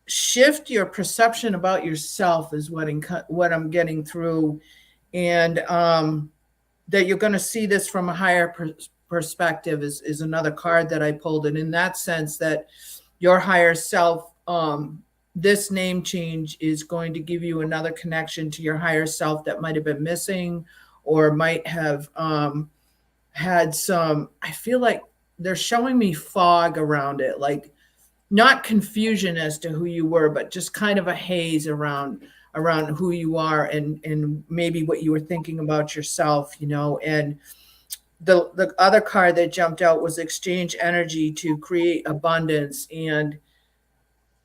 shift your perception about yourself, is what I'm getting through. And that you're going to see this from a higher perspective is another card that I pulled. And in that sense, that your higher self, this name change is going to give you another connection to your higher self that might have been missing, or might have had some, I feel like they're showing me fog around it, like not confusion as to who you were, but just kind of a haze around who you are, and maybe what you were thinking about yourself, and the other card that jumped out was exchange energy to create abundance. And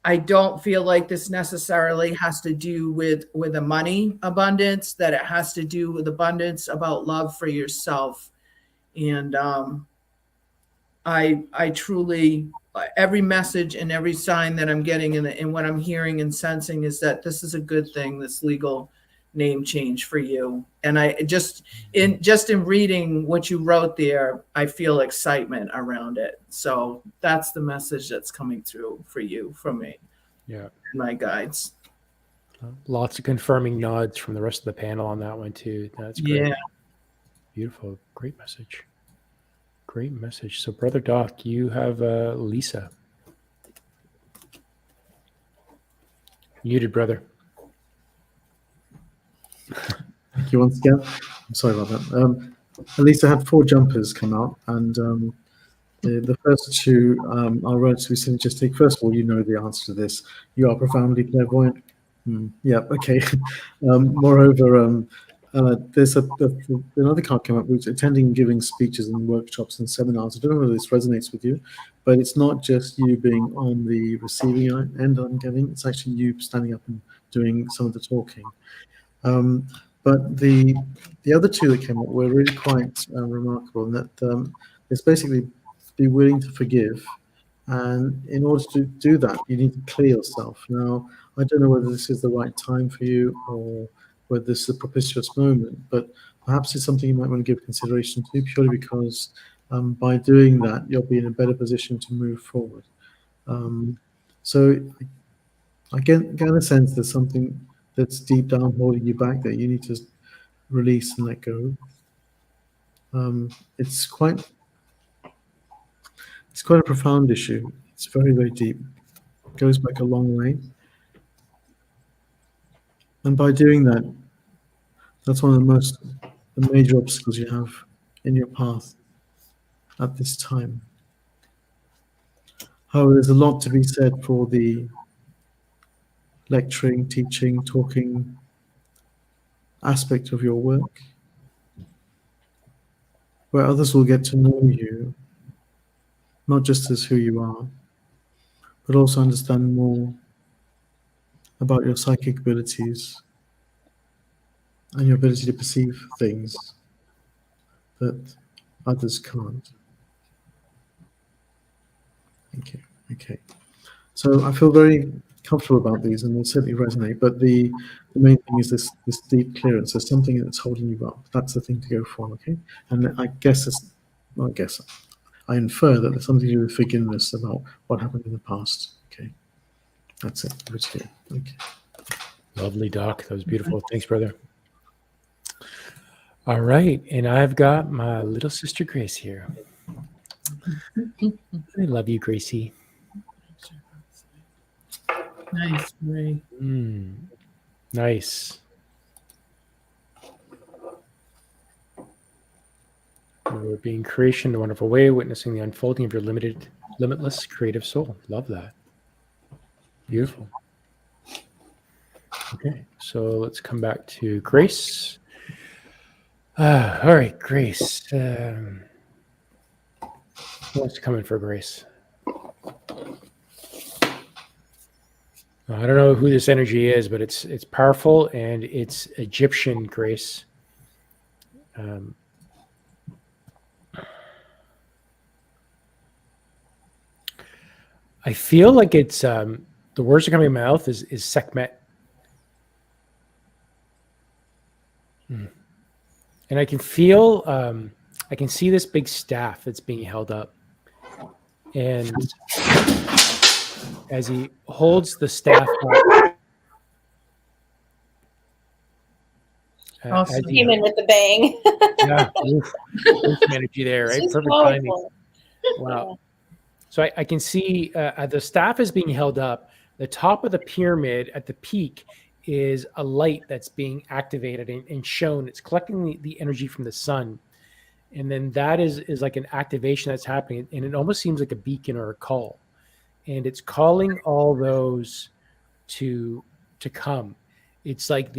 I don't feel like this necessarily has to do with a money abundance, that it has to do with abundance about love for yourself. And I truly, every message and every sign that I'm getting and what I'm hearing and sensing is that this is a good thing, this legal name change for you. And I just in reading what you wrote there, I feel excitement around it. So that's the message that's coming through for you from me. Yeah. And my guides. Lots of confirming nods from the rest of the panel on that one too. That's great. Yeah. Beautiful. Great message. Great message. So Brother Doc, you have Lisa. Muted, brother. Thank you once again. I'm sorry about that. Elisa had 4 jumpers come out, and the first 2 are relatively synergistic. First of all, you know the answer to this. You are profoundly clairvoyant. Yeah, okay. Moreover, there's another card came up, which attending and giving speeches and workshops and seminars. I don't know whether this resonates with you, but it's not just you being on the receiving end I'm getting. It's actually you standing up and doing some of the talking. But the other 2 that came up were really quite remarkable, in that it's basically be willing to forgive. And in order to do that, you need to clear yourself. Now, I don't know whether this is the right time for you or whether this is a propitious moment, but perhaps it's something you might want to give consideration to, purely because by doing that, you'll be in a better position to move forward. So I get a sense there's something that's deep down holding you back that you need to release and let go. It's quite a profound issue. It's very, very deep. It goes back a long way. And by doing that, that's one of the major obstacles you have in your path at this time. However, there's a lot to be said for the lecturing, teaching, talking aspect of your work, where others will get to know you, not just as who you are, but also understand more about your psychic abilities and your ability to perceive things that others can't. Thank you. Okay. So I feel very comfortable about these, and they certainly resonate. But the main thing is this deep clearance. There's something that's holding you up. That's the thing to go for. Okay. And I guess I infer that there's something to do with forgiveness about what happened in the past. Okay. That's it. Over to you. Okay. Lovely, Doc. That was beautiful. Thanks, brother. All right. And I've got my little sister Grace here. I love you, Gracie. Nice, Marie. Nice. We're being creation in a wonderful way, witnessing the unfolding of your limitless creative soul. Love that. Beautiful. Okay, so let's come back to Grace. All right, Grace. Who wants to come in for Grace? I don't know who this energy is, but it's powerful, and it's Egyptian, Grace. I feel like it's the words that are coming in my mouth is Sekhmet. And I can feel, I can see this big staff that's being held up. And as he holds the staff up, Awesome. Came in with the bang. yeah, some energy there, right? It's Perfect powerful. timing. Wow. So I can see the staff is being held up. The top of the pyramid at the peak is a light that's being activated and shown. It's collecting the energy from the sun. And then that is like an activation that's happening. And it almost seems like a beacon or a call. And it's calling all those to come. It's like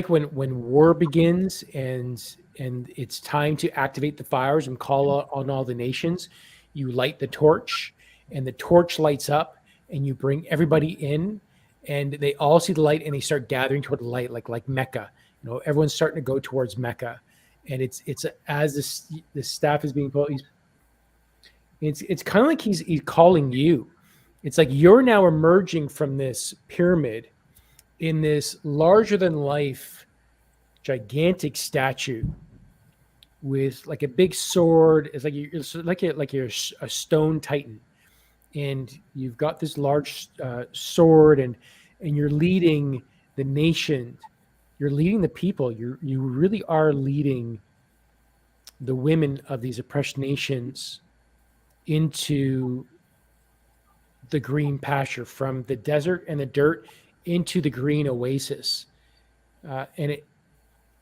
when war begins and it's time to activate the fires and call on all the nations. You light the torch, and the torch lights up, and you bring everybody in, and they all see the light, and they start gathering toward the light, like Mecca. You know, everyone's starting to go towards Mecca, and it's as the staff is being pulled. It's kind of like he's calling you. It's like you're now emerging from this pyramid in this larger than life, gigantic statue with like a big sword. It's like you're a stone titan, and you've got this large sword, and you're leading the nation. You're leading the people. You really are leading the women of these oppressed nations into the green pasture, from the desert and the dirt into the green oasis. And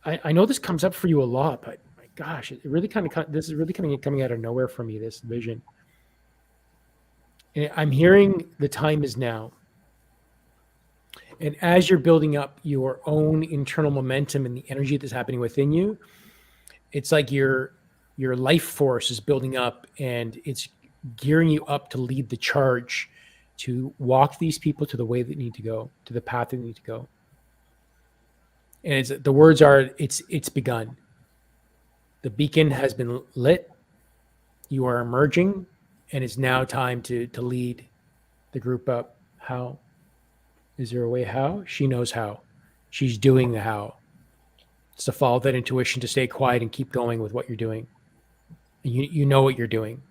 I know this comes up for you a lot, but my gosh, this is really coming out of nowhere for me, this vision. And I'm hearing the time is now. And as you're building up your own internal momentum and the energy that's happening within you, it's like your life force is building up, and it's gearing you up to lead the charge, to walk these people to the way they need to go, to the path they need to go. And the words are, it's begun. The beacon has been lit. You are emerging, and it's now time to lead the group up. How? Is there a way how? She knows how. She's doing the how. It's to follow that intuition, to stay quiet and keep going with what you're doing. And you know what you're doing.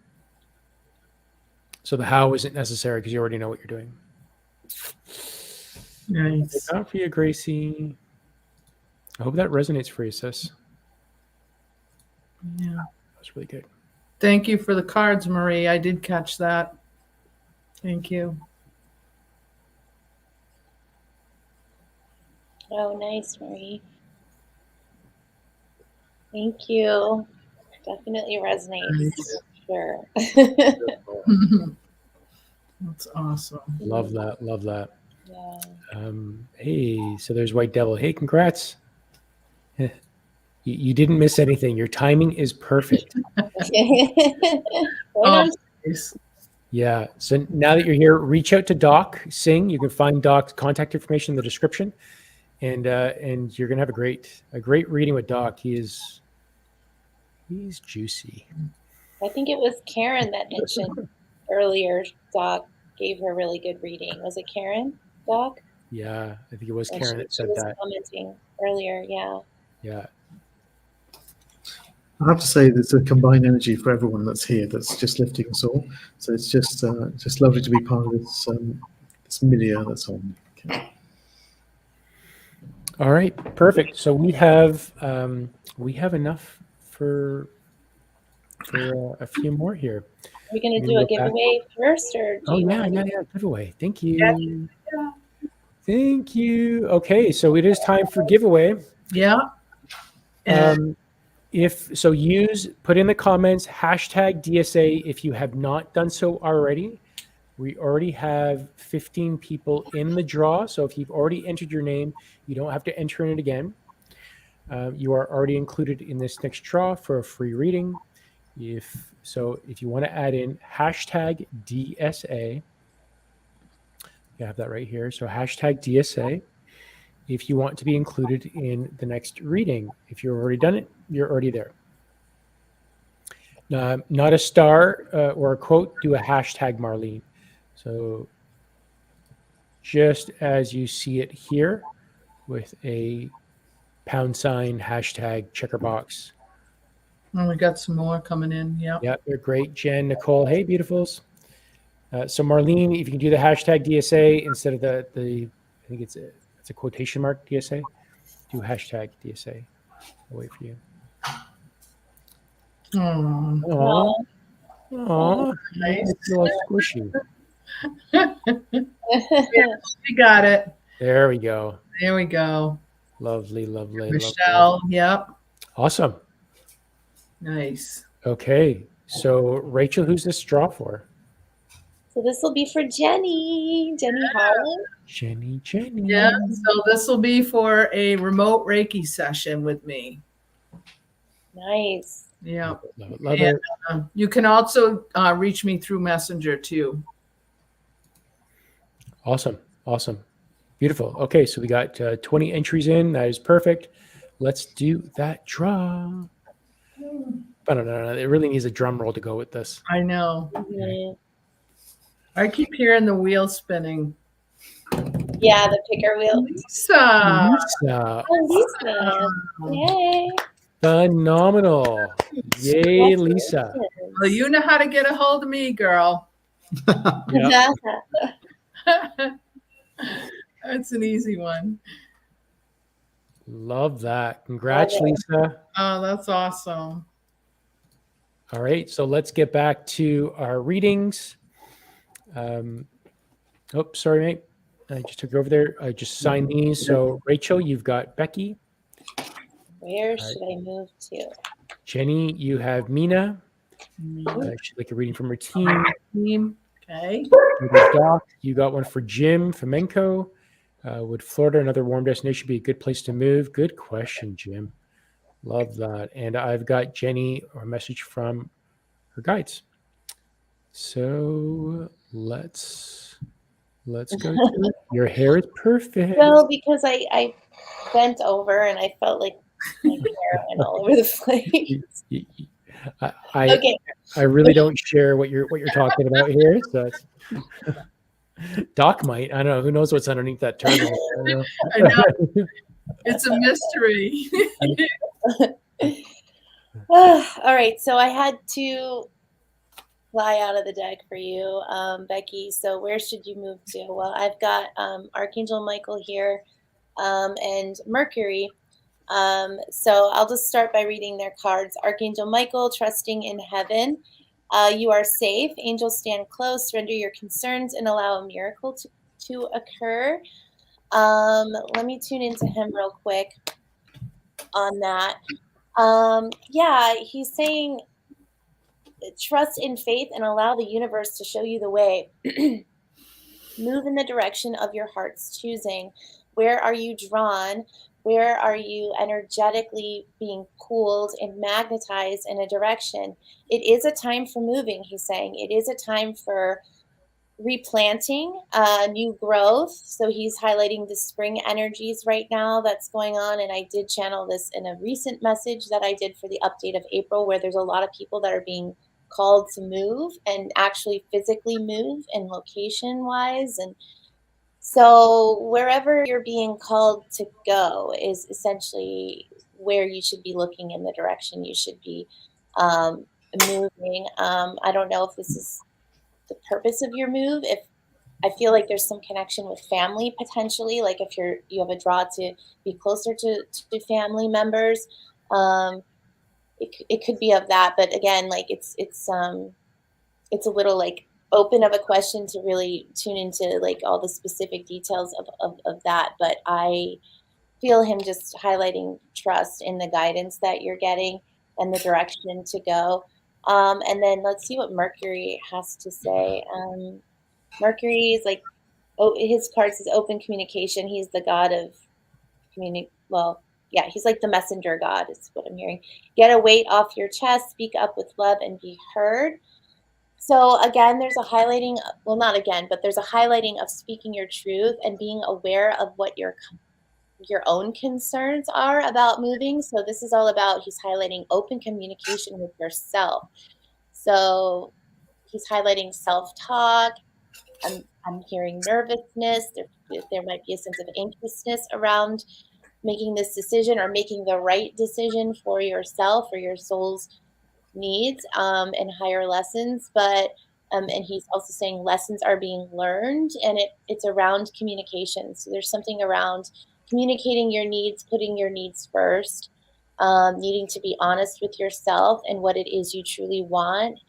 So the how isn't necessary because you already know what you're doing. Nice. It's not for you, Gracie. I hope that resonates for you, sis. Yeah. That's really good. Thank you for the cards, Marie. I did catch that. Thank you. Oh, nice, Marie. Thank you. Definitely resonates. Sure. That's awesome. Love that. Love that. Yeah. Hey, so there's White Devil. Hey, congrats. You didn't miss anything. Your timing is perfect. Oh, nice. Yeah. So now that you're here, reach out to Doc Singh. You can find Doc's contact information in the description, and you're gonna have a great reading with Doc. He's juicy. I think it was Karen that mentioned earlier. Doc gave her really good reading. Was it Karen, Doc? Yeah, I think it was Or Karen that she said was that. commenting earlier. Yeah. Yeah. I have to say there's a combined energy for everyone that's here that's just lifting us all. So it's just lovely to be part of this this milieu that's on. Okay. All right, perfect. So we have enough for a few more here. Are we going to I'm do gonna a go back. giveaway first, or do Oh you yeah, want to? yeah, giveaway. Thank you. Thank you. Okay, so it is time for giveaway. Yeah. And Put in the comments hashtag DSA if you have not done so already. We already have 15 people in the draw. So if you've already entered your name, you don't have to enter in it again. You are already included in this next draw for a free reading. If you want to add in hashtag DSA, you have that right here. So hashtag DSA. If you want to be included in the next reading, if you've already done it, you're already there. Not a star or a quote, do a hashtag Marlene. So just as you see it here with a pound sign, hashtag, checker box. we got some more coming in. Yeah. Yeah, they're great. Jen, Nicole, hey, beautifuls. So Marlene, if you can do the hashtag DSA instead of the I think it's a quotation mark DSA, do hashtag DSA. I'll wait for you. Oh, Aww. Aww. nice. I feel all squishy. We got it. There we go. There we go. Lovely, lovely. Michelle. Lovely. Yep. Awesome. Nice. Okay. So Rachel, who's this draw for? So this will be for Jenny Harte. Jenny. Yeah. So this will be for a remote Reiki session with me. Nice. Yeah. Love it. You can also reach me through Messenger too. Awesome. Beautiful. Okay, so we got 20 entries in. That is perfect. Let's do that draw. But no. It really needs a drum roll to go with this. I know. Mm-hmm. I keep hearing the wheel spinning. Yeah, the picker wheel. Lisa. Oh, Lisa. Yay. Phenomenal. Yay, Lisa. Well, you know how to get a hold of me, girl. Yep. That's an easy one. Love that. Congrats, Lisa. Oh, that's awesome. All right, so let's get back to our readings. Sorry, mate. I just took it over there. I just signed these. So, Rachel, you've got Becky. Where should I move to? Jenny, you have Mina. She'd like a reading from her team. Okay. Doc, you got one for Jim Fomenko. Would Florida, another warm destination, be a good place to move? Good question, Jim. Love that. And I've got Jenny a message from her guides. So let's go to it. Your hair is perfect. Well, because I bent over and I felt like my hair went all over the place. Okay. I really don't share what you're talking about here. So Doc might. I don't know. Who knows what's underneath that turban? I know. It's a mystery. All right. So I had to fly out of the deck for you, Becky. So where should you move to? Well, I've got Archangel Michael here and Mercury. So I'll just start by reading their cards. Archangel Michael, trusting in heaven. You are safe. Angels stand close. Surrender your concerns and allow a miracle to occur. Let me tune into him real quick on that. Yeah, he's saying trust in faith and allow the universe to show you the way. Move in the direction of your heart's choosing. Where are you drawn? Where are you energetically being pulled and magnetized in a direction? It is a time for moving, he's saying. It is a time for replanting, new growth. So he's highlighting the spring energies right now that's going on. And I did channel this in a recent message that I did for the update of April, where there's a lot of people that are being called to move and actually physically move and location wise. And so wherever you're being called to go is essentially where you should be looking, in the direction you should be moving. I don't know if this is the purpose of your move. If I feel like there's some connection with family potentially, like if you have a draw to be closer to family members, it could be of that. But again, like it's a little like open of a question to really tune into like all the specific details of that. But I feel him just highlighting trust in the guidance that you're getting and the direction to go. And then let's see what Mercury has to say. Mercury is like, oh, his card says open communication. He's the god of well, yeah, he's like the messenger god is what I'm hearing. Get a weight off your chest, speak up with love and be heard. So again, there's a highlighting, well, not again, but there's a highlighting of speaking your truth and being aware of what your own concerns are about moving. So this is all about, he's highlighting open communication with yourself. So he's highlighting self-talk. I'm hearing nervousness. There might be a sense of anxiousness around making this decision or making the right decision for yourself or your soul's needs and higher lessons. But and he's also saying lessons are being learned, and it's around communication. So there's something around communicating your needs, putting your needs first, needing to be honest with yourself and what it is you truly want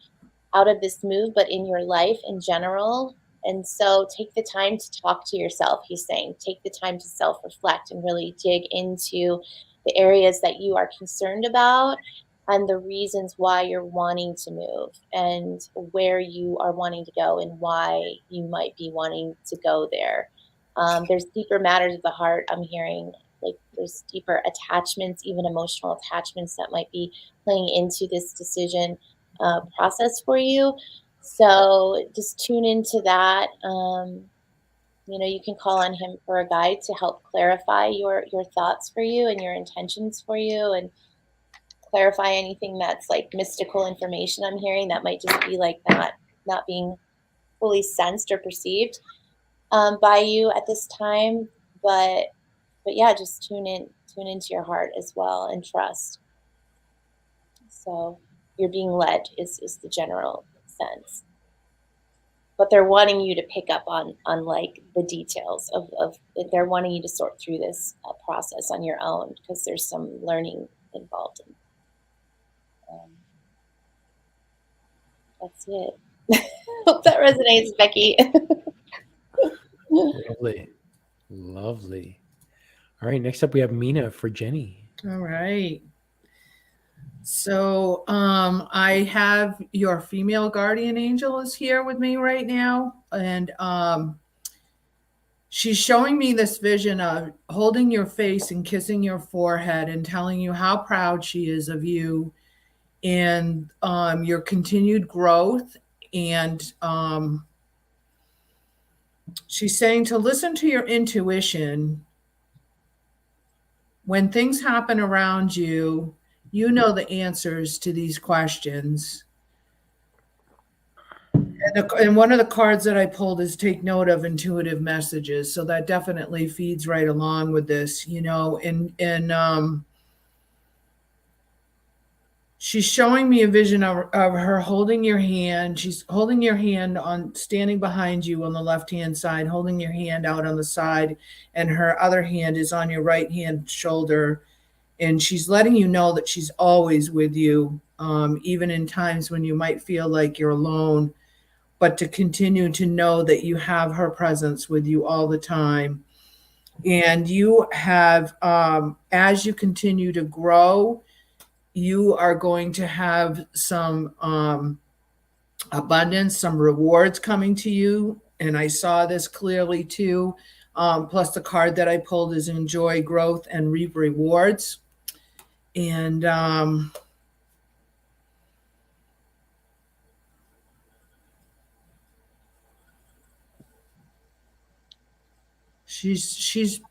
out of this move, but in your life in general. And so take the time to talk to yourself, he's saying. Take the time to self-reflect and really dig into the areas that you are concerned about and the reasons why you're wanting to move and where you are wanting to go and why you might be wanting to go there. There's deeper matters of the heart, I'm hearing. Like there's deeper attachments, even emotional attachments that might be playing into this decision process for you. So just tune into that. You can call on him for a guide to help clarify your thoughts for you and your intentions for you, and clarify anything that's like mystical information I'm hearing that might just be like not being fully sensed or perceived by you at this time. But yeah, just tune into your heart as well and trust. So you're being led is the general sense. But they're wanting you to pick up on like the details of they're wanting you to sort through this process on your own, because there's some learning involved in that's it. Hope that resonates, Becky. Lovely. All right, next up we have Mina for Jenny. All right. So I have your female guardian angel is here with me right now. And she's showing me this vision of holding your face and kissing your forehead and telling you how proud she is of you and your continued growth. And she's saying to listen to your intuition. When things happen around you, you know the answers to these questions. And one of the cards that I pulled is take note of intuitive messages. So that definitely feeds right along with this, and she's showing me a vision of her holding your hand. She's holding your hand on standing behind you on the left-hand side, holding your hand out on the side, and her other hand is on your right-hand shoulder. And she's letting you know that she's always with you, even in times when you might feel like you're alone, but to continue to know that you have her presence with you all the time. And you have, as you continue to grow you are going to have some abundance, some rewards coming to you. And I saw this clearly too. Plus, the card that I pulled is enjoy growth and reap rewards. And she's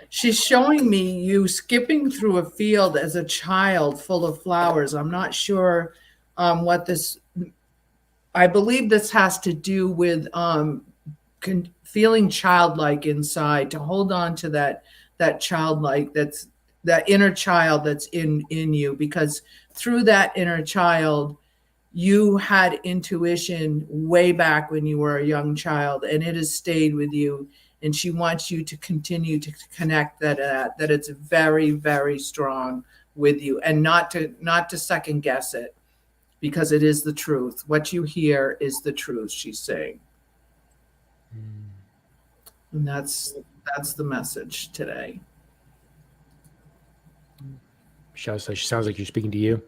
she's showing me you skipping through a field as a child full of flowers. I'm not sure what this. I believe this has to do with feeling childlike inside. To hold on to that childlike, that's that inner child that's in you, because through that inner child, you had intuition way back when you were a young child, and it has stayed with you. And she wants you to continue to connect that it's very, very strong with you, and not to second guess it, because it is the truth. What you hear is the truth, she's saying. And that's the message today. She sounds like you're speaking to you.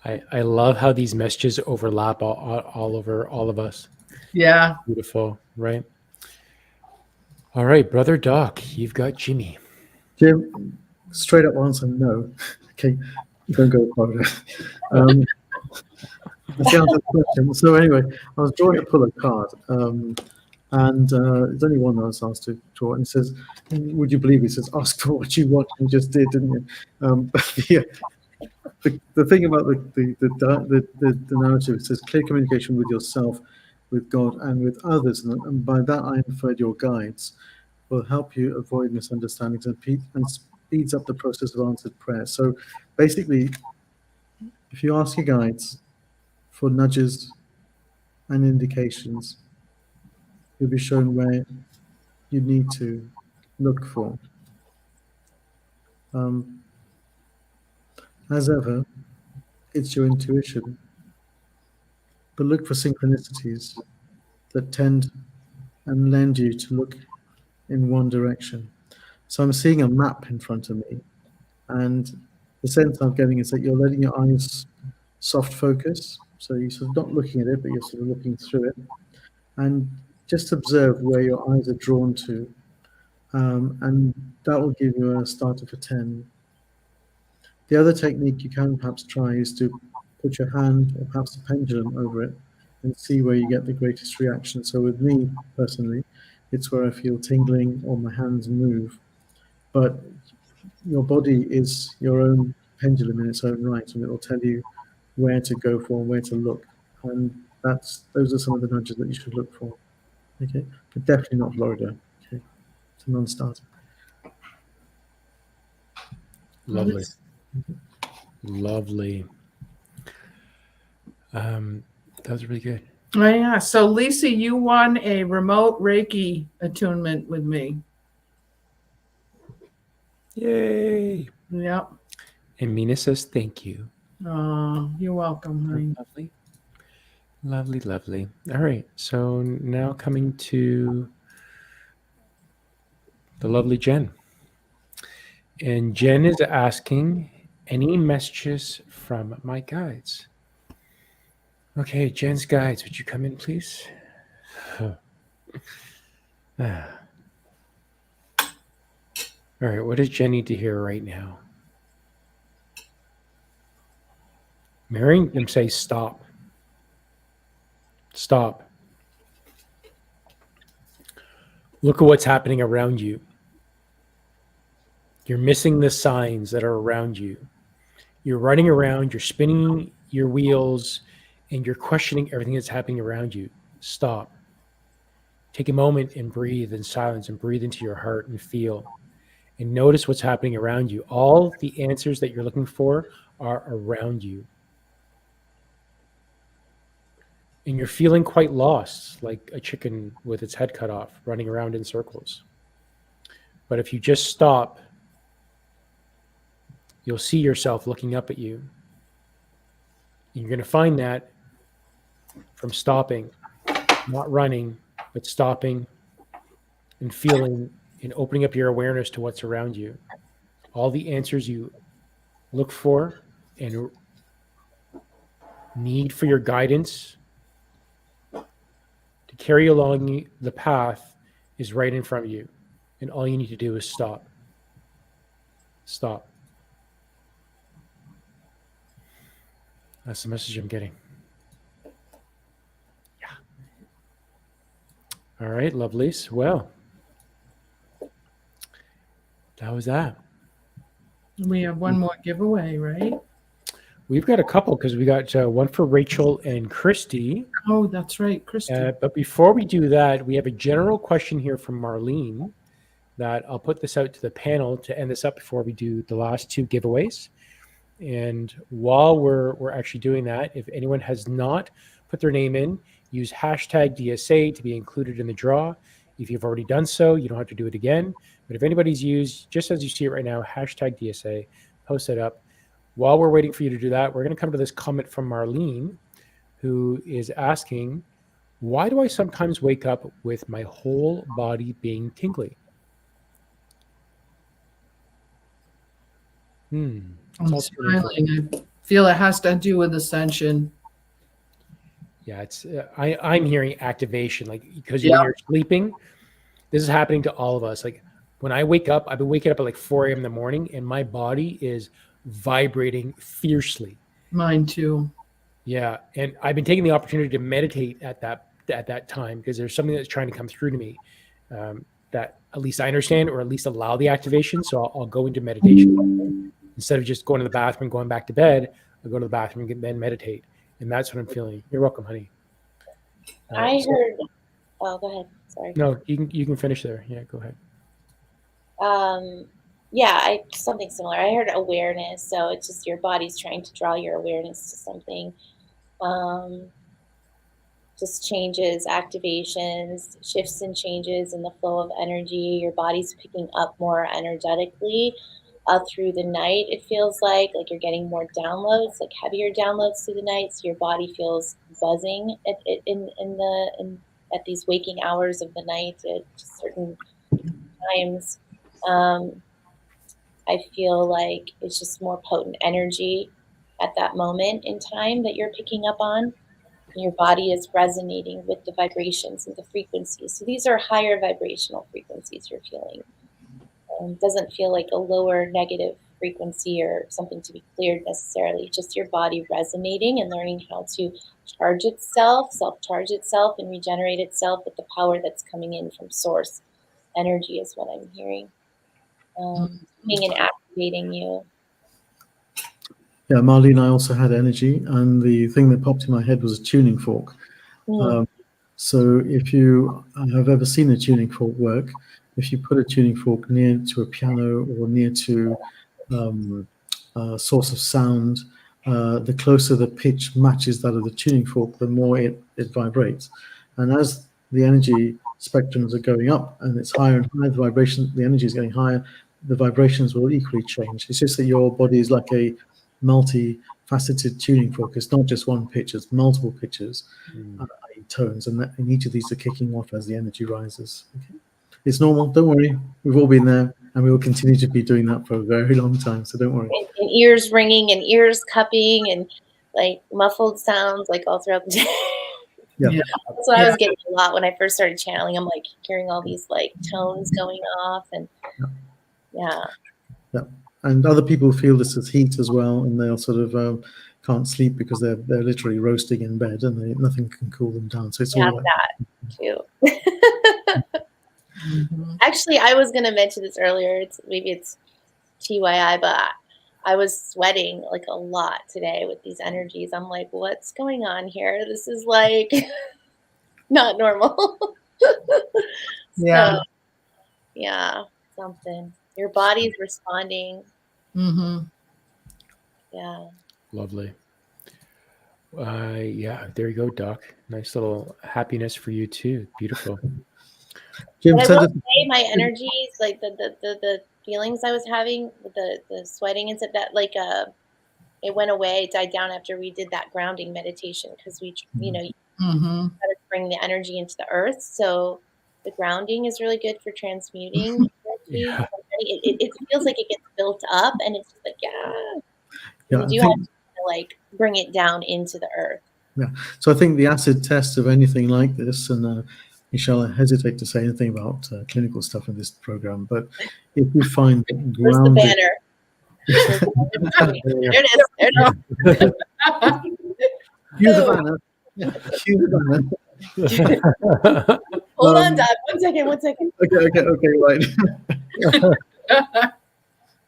I love how these messages overlap all over all of us. Yeah. Beautiful, right? All right, Brother Doc, you've got Jimmy. Jim, straight up answer, no. Okay, don't go further. Let's get on to the question. So anyway, I was drawing to pull a card, and there's only one that I was asked to draw, and it says, would you believe it says, ask for what you want, you just did, didn't you? The thing about the narrative, it says clear communication with yourself, with God, and with others, and by that I inferred your guides will help you avoid misunderstandings and speeds up the process of answered prayer. So basically, if you ask your guides for nudges and indications, you'll be shown where you need to look for. As ever, it's your intuition, but look for synchronicities that tend and lend you to look in one direction. So I'm seeing a map in front of me, and the sense I'm getting is that you're letting your eyes soft focus. So you're sort of not looking at it, but you're sort of looking through it, and just observe where your eyes are drawn to, and that will give you a starter for 10. The other technique you can perhaps try is to put your hand or perhaps a pendulum over it and see where you get the greatest reaction. So with me personally, it's where I feel tingling or my hands move. But your body is your own pendulum in its own right, and it will tell you where to go for and where to look. And those are some of the nudges that you should look for. Okay, but definitely not Florida. Okay, it's a non-starter. Lovely. Lovely. That was really good. Oh, yeah. So Lisa, you won a remote Reiki attunement with me. Yay. Yep. And Mina says thank you. Oh, you're welcome, honey. Lovely. Lovely, lovely. All right. So now coming to the lovely Jen. And Jen is asking, any messages from my guides? Okay, Jen's guides, would you come in, please? All right, what does Jen need to hear right now? I'm hearing them say stop. Stop. Look at what's happening around you. You're missing the signs that are around you. You're running around, you're spinning your wheels, and you're questioning everything that's happening around you. Stop. Take a moment and breathe in silence and breathe into your heart and feel. And notice what's happening around you. All the answers that you're looking for are around you. And you're feeling quite lost, like a chicken with its head cut off, running around in circles. But if you just stop, you'll see yourself looking up at you. And you're going to find that from stopping, not running, but stopping and feeling and opening up your awareness to what's around you. all the answers you look for and need for your guidance to carry along the path is right in front of you. And all you need to do is stop. Stop. That's the message I'm getting. Yeah. All right, lovelies. Well, that was that. We have one more giveaway, right? We've got a couple because we got one for Rachel and Kristie. Oh, that's right, Kristie. But before we do that, we have a general question here from Marlene that I'll put this out to the panel to end this up before we do the last two giveaways. And while we're actually doing that, if anyone has not put their name in, use hashtag DSA to be included in the draw. If you've already done so, you don't have to do it again. But if anybody's used, just as you see it right now, hashtag DSA, post it up. While we're waiting for you to do that, we're going to come to this comment from Marlene, who is asking, why do I sometimes wake up with my whole body being tingly? I'm smiling. I feel it has to do with ascension. Yeah, it's I'm hearing activation, like because when you're sleeping, this is happening to all of us. Like when I wake up, I've been waking up at like 4 a.m. in the morning, and my body is vibrating fiercely. Mine too. Yeah, and I've been taking the opportunity to meditate at that time because there's something that's trying to come through to me that at least I understand, or at least allow the activation. So I'll go into meditation instead of just going to the bathroom, going back to bed. I'll go to the bathroom and then meditate. And that's what I'm feeling. You're welcome, honey. I heard. Oh, go ahead. Sorry. No, you can finish there. Yeah, go ahead. Yeah, something similar. I heard awareness. So it's just your body's trying to draw your awareness to something. Just changes, activations, shifts and changes in the flow of energy. Your body's picking up more energetically through the night. It feels like you're getting more downloads, like heavier downloads through the night. So your body feels buzzing at these waking hours of the night at certain times. I feel like it's just more potent energy at that moment in time that you're picking up on. Your body is resonating with the vibrations and the frequencies. So these are higher vibrational frequencies you're feeling. It doesn't feel like a lower negative frequency or something to be cleared necessarily. Just your body resonating and learning how to charge itself, self-charge itself, and regenerate itself with the power that's coming in from source. Energy is what I'm hearing. Being and activating you. Yeah, Marlene, I also had energy, and the thing that popped in my head was a tuning fork. So if you have ever seen a tuning fork work, if you put a tuning fork near to a piano or near to a source of sound, the closer the pitch matches that of the tuning fork, the more it vibrates. And as the energy spectrums are going up and it's higher and higher, the energy is getting higher, the vibrations will equally change. It's just that your body is like a multi-faceted tuning fork. It's not just one pitch, it's multiple pitches, tones, and each of these are kicking off as the energy rises. Okay. It's normal, don't worry. We've all been there, and we will continue to be doing that for a very long time, so don't worry. And ears ringing and ears cupping and like muffled sounds like all throughout the day. Yeah. That's what I was getting a lot when I first started channeling. I'm like hearing all these like tones going off, and yeah. And other people feel this as heat as well, and they'll sort of can't sleep because they're literally roasting in bed, and nothing can cool them down. So it's all like that too. Actually, I was going to mention this earlier. Maybe it's TYI, but I was sweating like a lot today with these energies. I'm like, what's going on here? This is like not normal. Yeah. So, yeah, something. Your body's responding. Yeah. Lovely. Yeah, there you go, Doc. Nice little happiness for you too. Beautiful. Jim But I said will say my energies, like the feelings I was having with the sweating and stuff, that like it went away, it died down after we did that grounding meditation, because we you try to bring the energy into the earth. So the grounding is really good for transmuting energy. it feels like it gets built up, and it's just like, Yeah, you I do think, have to like bring it down into the earth. yeah. So I think the acid test of anything like this, and Michelle, I hesitate to say anything about clinical stuff in this program, but if you find that Where's the grounded, banner? Where's the banner? There it is. There it is. cue the banner, cue the banner. Hold on, Doc. 1 second. 1 second. Okay, right.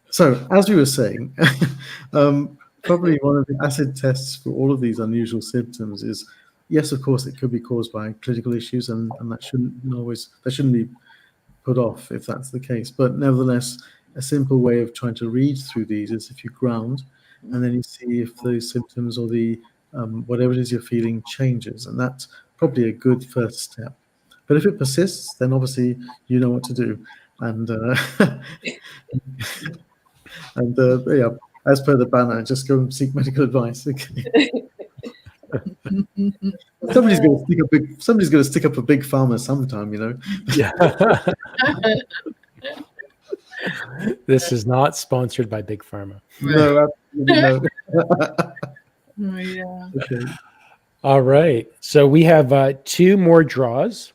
So, as we were saying, probably one of the acid tests for all of these unusual symptoms is, yes, of course, it could be caused by clinical issues, and that shouldn't be put off if that's the case. But nevertheless, a simple way of trying to read through these is if you ground, and then you see if those symptoms or the whatever it is you're feeling changes, and that's probably a good first step. But if it persists, then obviously you know what to do, and yeah, as per the banner, just go and seek medical advice. Okay. Somebody's going to stick up a big pharma sometime, you know. Yeah. This is not sponsored by Big Pharma. No, absolutely no. Oh, yeah. Okay. All right. So we have 2 more draws.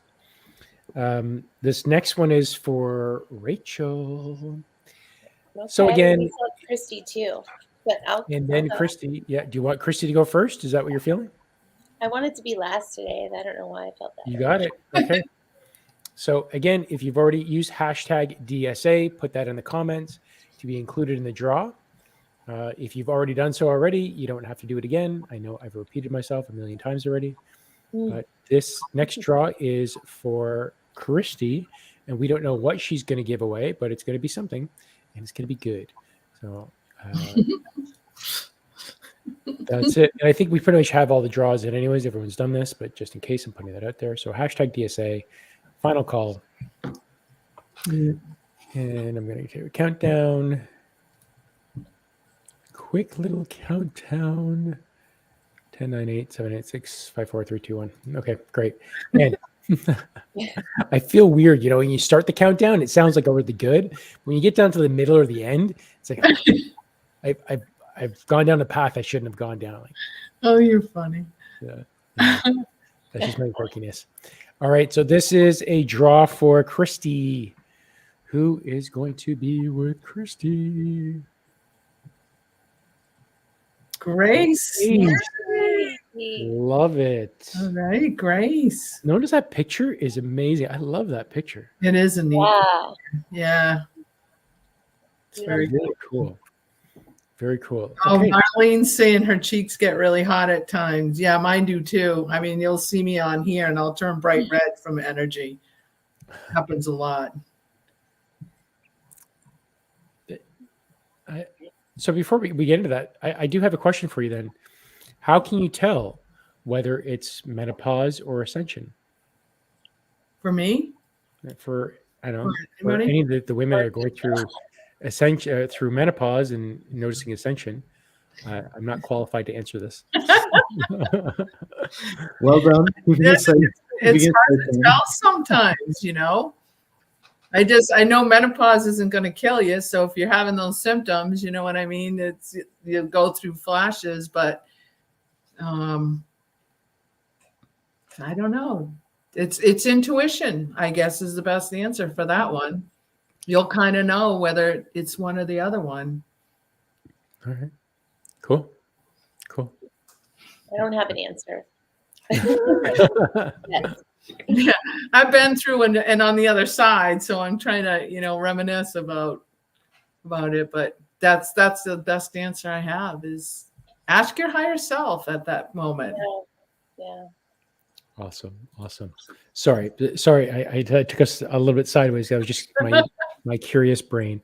This next one is for Rachel. Okay, So again- we saw Kristie too, but And then I'll go. Kristie. Yeah. Do you want Kristie to go first? Is that what you're feeling? I wanted to be last today, and I don't know why I felt that. You got it. Okay. So again, if you've already used hashtag DSA, put that in the comments to be included in the draw. If you've already done so already, you don't have to do it again. I know I've repeated myself a million times already, but this next draw is for Kristie, and we don't know what she's going to give away, but it's going to be something, and it's going to be good. So that's it. And I think we pretty much have all the draws in anyways. Everyone's done this, but just in case, I'm putting that out there. So hashtag DSA, final call. And I'm going to do a countdown. Quick little countdown. 10, 9, 8, 7, 8, 6, 5, 4, 3, 2, 1. Okay, great. And I feel weird, when you start the countdown, it sounds like over the good. When you get down to the middle or the end, it's like I've gone down a path I shouldn't have gone down. Like, Oh, you're funny. yeah. That's just my quirkiness. All right, so this is a draw for Kristie. Who is going to be with Kristie? Grace. Love it. All right, Grace. Notice that picture is amazing. I love that picture. It is a neat. Yeah. Yeah. It's very Very cool. Very cool. Oh, Okay. Marlene's saying her cheeks get really hot at times. Yeah, mine do too. I mean, you'll see me on here and I'll turn bright red from energy. Happens a lot. So before we get into that, I do have a question for you then. How can you tell whether it's menopause or ascension? For me? For, I don't know, For for anybody? any of the women that are going through ascension, through menopause and noticing ascension, I'm not qualified to answer this. Well done. It's hard to tell sometimes, I know menopause isn't going to kill you. So if you're having those symptoms, you know what I mean? You go through flashes, but I don't know. It's intuition, I guess, is the best answer for that one. You'll kind of know whether it's one or the other one. All right. Cool. I don't have an answer. Yeah, I've been through and on the other side, so I'm trying to, reminisce about it. But that's the best answer I have is ask your higher self at that moment. Yeah. Awesome. Sorry. I took us a little bit sideways. That was just my curious brain.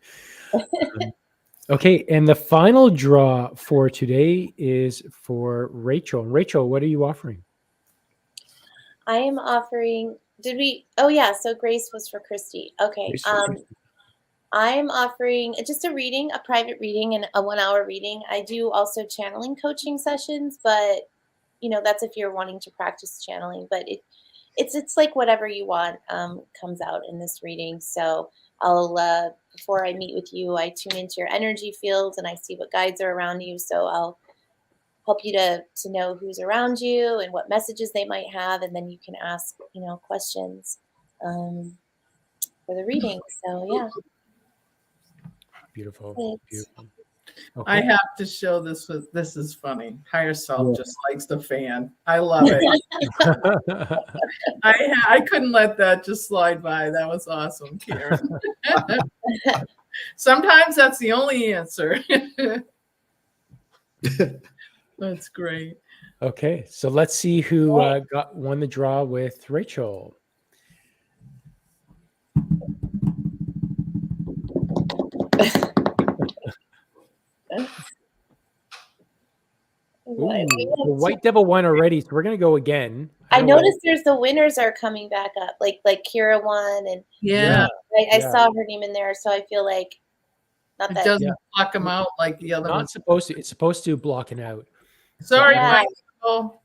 Okay, and the final draw for today is for Rachel. Rachel, what are you offering? I am offering. So Grace was for Kristie. Okay. I'm offering just a reading, a private reading, and a 1-hour reading. I do also channeling coaching sessions, but that's if you're wanting to practice channeling. But it's like whatever you want comes out in this reading. So I'll before I meet with you, I tune into your energy fields and I see what guides are around you. So I'll help you to know who's around you and what messages they might have, and then you can ask, questions for the reading. So yeah. Beautiful. Beautiful. I Okay. have to show this. This is funny. Higher self just likes the fan. I love it. I couldn't let that just slide by. That was awesome, Karen. Sometimes that's the only answer. That's great. Okay, so let's see who won the draw with Rachel. Ooh, the White Devil won already, so we're gonna go again. I noticed there's the winners are coming back up, like Kira won, and I saw her name in there, so I feel like it doesn't block them out like the other one. Supposed to. It's supposed to block it out. Sorry, Michael.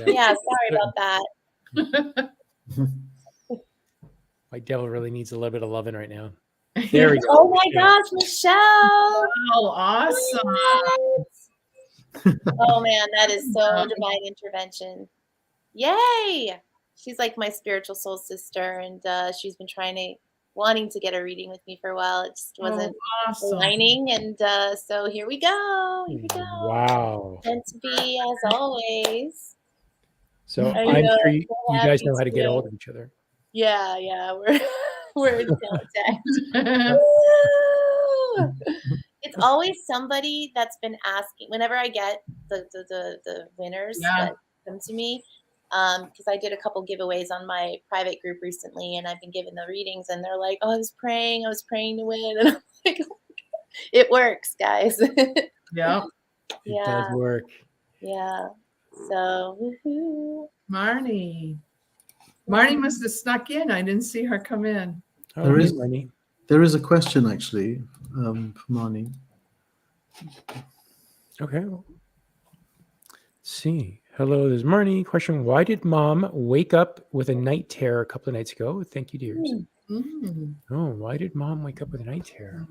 Yeah, sorry about that. White Devil really needs a little bit of loving right now. There we go. Oh my gosh, Michelle! Oh, awesome! Oh man, that is so divine intervention. Yay! She's like my spiritual soul sister, and she's been wanting to get a reading with me for a while. It just wasn't aligning, and so here we go. Here we go. Wow. Meant to be, as always. So I'm sure you guys know how to get a hold of each other. Yeah, we're in contact. It's always somebody that's been asking. Whenever I get the winners that come to me, because I did a couple giveaways on my private group recently, and I've been giving the readings, and they're like, "Oh, I was praying to win," and I'm like, "Oh my God. It works, guys." Yeah, it does work. Yeah. So, woohoo! Marnie must have snuck in. I didn't see her come in. Oh, there is a question actually for Marnie. Okay. Let's see. Hello, this is Marnie. Question: why did Mom wake up with a night terror a couple of nights ago? Thank you, dears. Oh, why did Mom wake up with a night terror?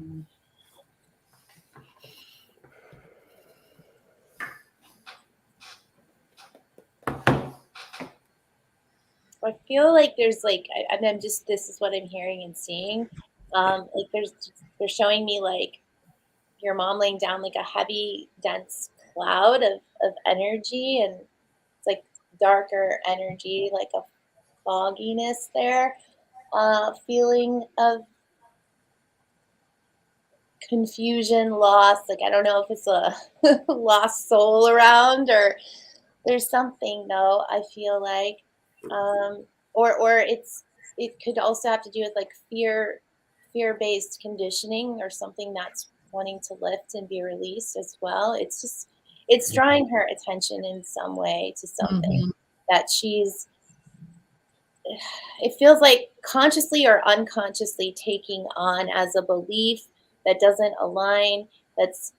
I feel like there's I'm just, this is what I'm hearing and seeing. They're showing me like your mom laying down like a heavy, dense cloud of energy, and it's like darker energy, like a fogginess there, feeling of confusion, loss. Like, I don't know if it's a lost soul around, or there's something though, I feel like. Or it could also have to do with like fear-based conditioning, or something that's wanting to lift and be released as well. It's drawing her attention in some way to something that it feels like consciously or unconsciously taking on as a belief that doesn't align, that's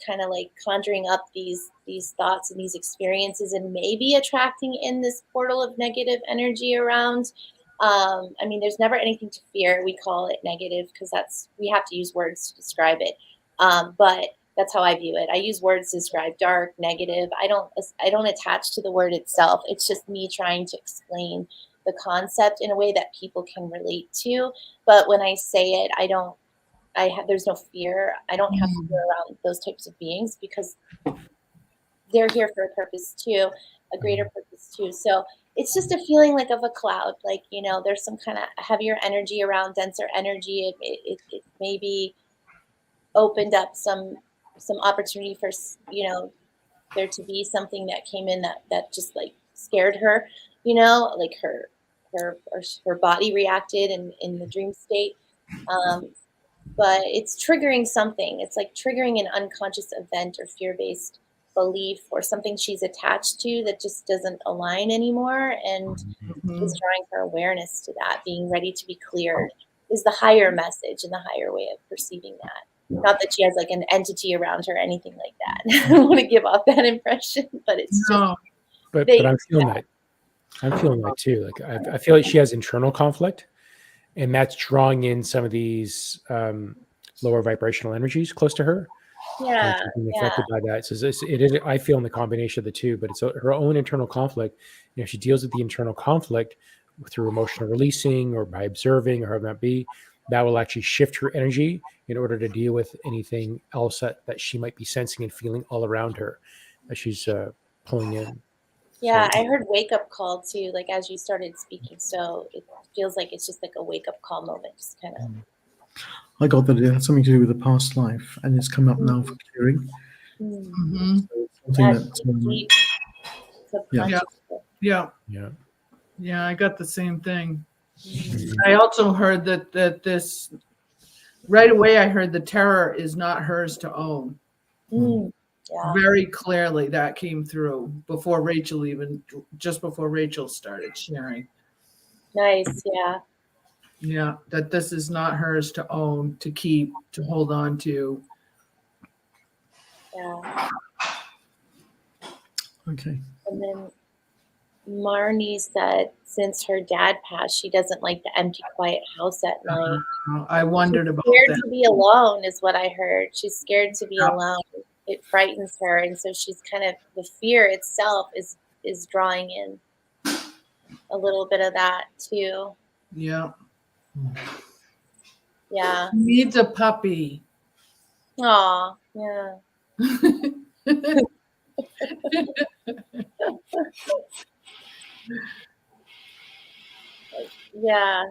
kind of like conjuring up these thoughts and these experiences, and maybe attracting in this portal of negative energy around. I mean, there's never anything to fear. We call it negative because we have to use words to describe it. But that's how I view it. I use words to describe dark, negative. I don't attach to the word itself. It's just me trying to explain the concept in a way that people can relate to. But when I say it, there's no fear. I don't have fear around those types of beings, because they're here for a purpose too, a greater purpose too. So it's just a feeling like of a cloud, like, there's some kind of heavier energy around, denser energy. It maybe opened up some opportunity for, there to be something that came in that just like scared her, like her body reacted in the dream state. But it's triggering something. It's like triggering an unconscious event or fear-based belief, or something she's attached to that just doesn't align anymore, and is drawing her awareness to that. Being ready to be cleared is the higher message and the higher way of perceiving that. Not that she has like an entity around her or anything like that. I don't want to give off that impression, but it's just. But I'm feeling that. I'm feeling that too. Like I feel like she has internal conflict, and that's drawing in some of these lower vibrational energies close to her. Yeah. She's being affected by that. So it is. I feel in the combination of the two, but it's her own internal conflict. You know, she deals with the internal conflict through emotional releasing or by observing or however that be. That will actually shift her energy in order to deal with anything else that she might be sensing and feeling all around her that she's pulling in. Yeah, So, I heard wake up call too, like as you started speaking. So it feels like it's just like a wake up call moment, just kind of. I got that it had something to do with the past life, and it's come up now for clearing. Mm-hmm. So it's something Yeah, that deep yeah. subconscious. Yeah, I got the same thing. Mhm. I also heard that this right away. I heard the terror is not hers to own. Yeah. Very clearly, that came through before Rachel, just before Rachel started sharing. Nice. Yeah. Yeah, that this is not hers to own, to keep, to hold on to. Yeah. Okay. And then Marnie said since her dad passed, she doesn't like the empty, quiet house at night. I wondered about Scared that. to be alone is what I heard. She's scared to be Yeah. alone. It frightens her, and so she's kind of the fear itself is drawing in a little bit of that too. Yeah. Yeah. Needs a puppy. Aw. Yeah. Yeah.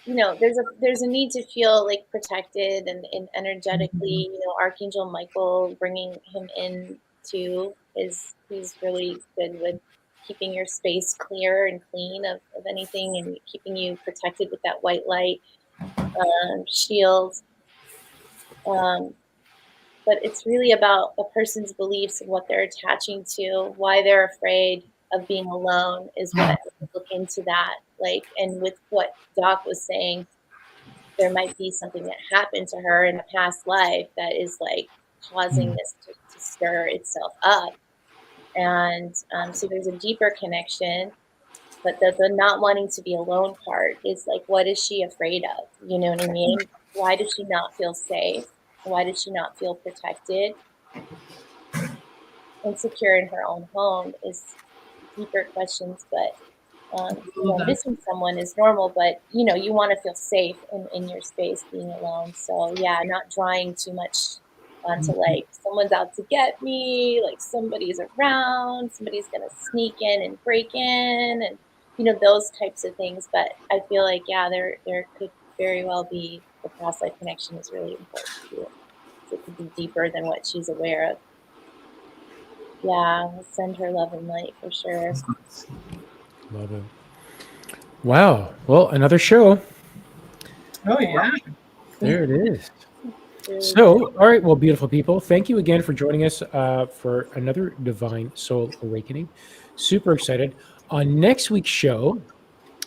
You know, there's a need to feel like protected and energetically. You know, Archangel Michael bringing him in too he's really good with keeping your space clear and clean of anything and keeping you protected with that white light shield. But it's really about a person's beliefs and what they're attaching to, why they're afraid of being alone is what I would look into that. Like, and with what Doc was saying, there might be something that happened to her in a past life that is like causing this to stir itself up. And so there's a deeper connection, but the not wanting to be alone part is like, what is she afraid of? You know what I mean? Why does she not feel safe? Why does she not feel protected and secure in her own home is deeper questions, but missing someone is normal, but you know, you want to feel safe in your space being alone. So yeah, not drawing too much onto like someone's out to get me, like somebody's around, somebody's gonna sneak in and break in, and you know, those types of things. But I feel like yeah, there could very well be the past life connection is really important too. So it could be deeper than what she's aware of. Yeah, send her love and light for sure. Love it. Wow. Well, another show. Oh yeah. There it is. Really So, all right, well, beautiful people, thank you again for joining us for another Divine Soul Awakening. Super excited. On next week's show,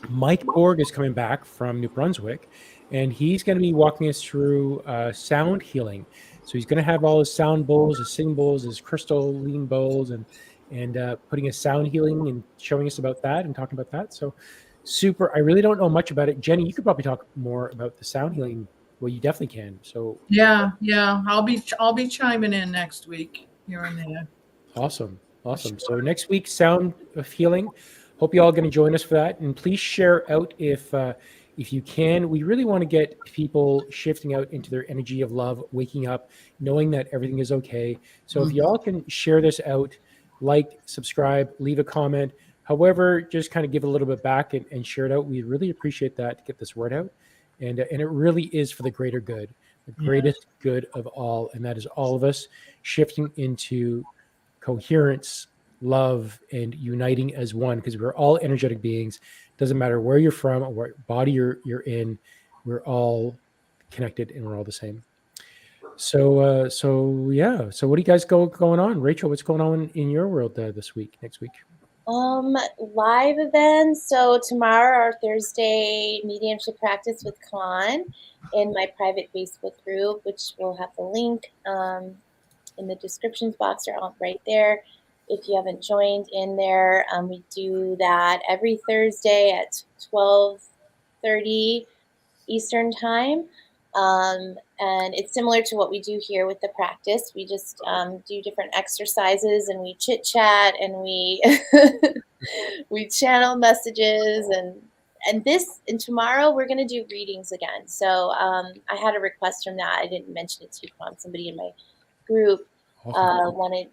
Mike Borg is coming back from New Brunswick, and he's going to be walking us through sound healing. So he's going to have all his sound bowls, his sing bowls, his crystalline bowls, and putting a sound healing and showing us about that and talking about that. So super. I really don't know much about it. Jenny, you could probably talk more about the sound healing. Well, you definitely can. So Yeah. I'll be chiming in next week here and there. awesome. So next week, sound of healing. Hope you all going to join us for that, and please share out if you can. We really want to get people shifting out into their energy of love, waking up, knowing that everything is okay. So if you all can share this out, like, subscribe, leave a comment, however, just kind of give a little bit back and share it out. We really appreciate that to get this word out, and it really is for the greater good, the greatest good of all, and that is all of us shifting into coherence, love, and uniting as one, because we're all energetic beings. Doesn't matter where you're from or what body you're in, we're all connected and we're all the same. So yeah. So what do you guys going on? Rachel, what's going on in your world next week? Live events. So tomorrow, our Thursday mediumship practice with Con in my private Facebook group, which will have the link in the descriptions box or right there. if you haven't joined in there. We do that every Thursday at 12:30 Eastern time. And it's similar to what we do here with the practice. We just do different exercises, and we chit chat, and we we channel messages, and tomorrow we're going to do readings again. So I had a request from that. I didn't mention it to you, Tom. Somebody in my group wanted,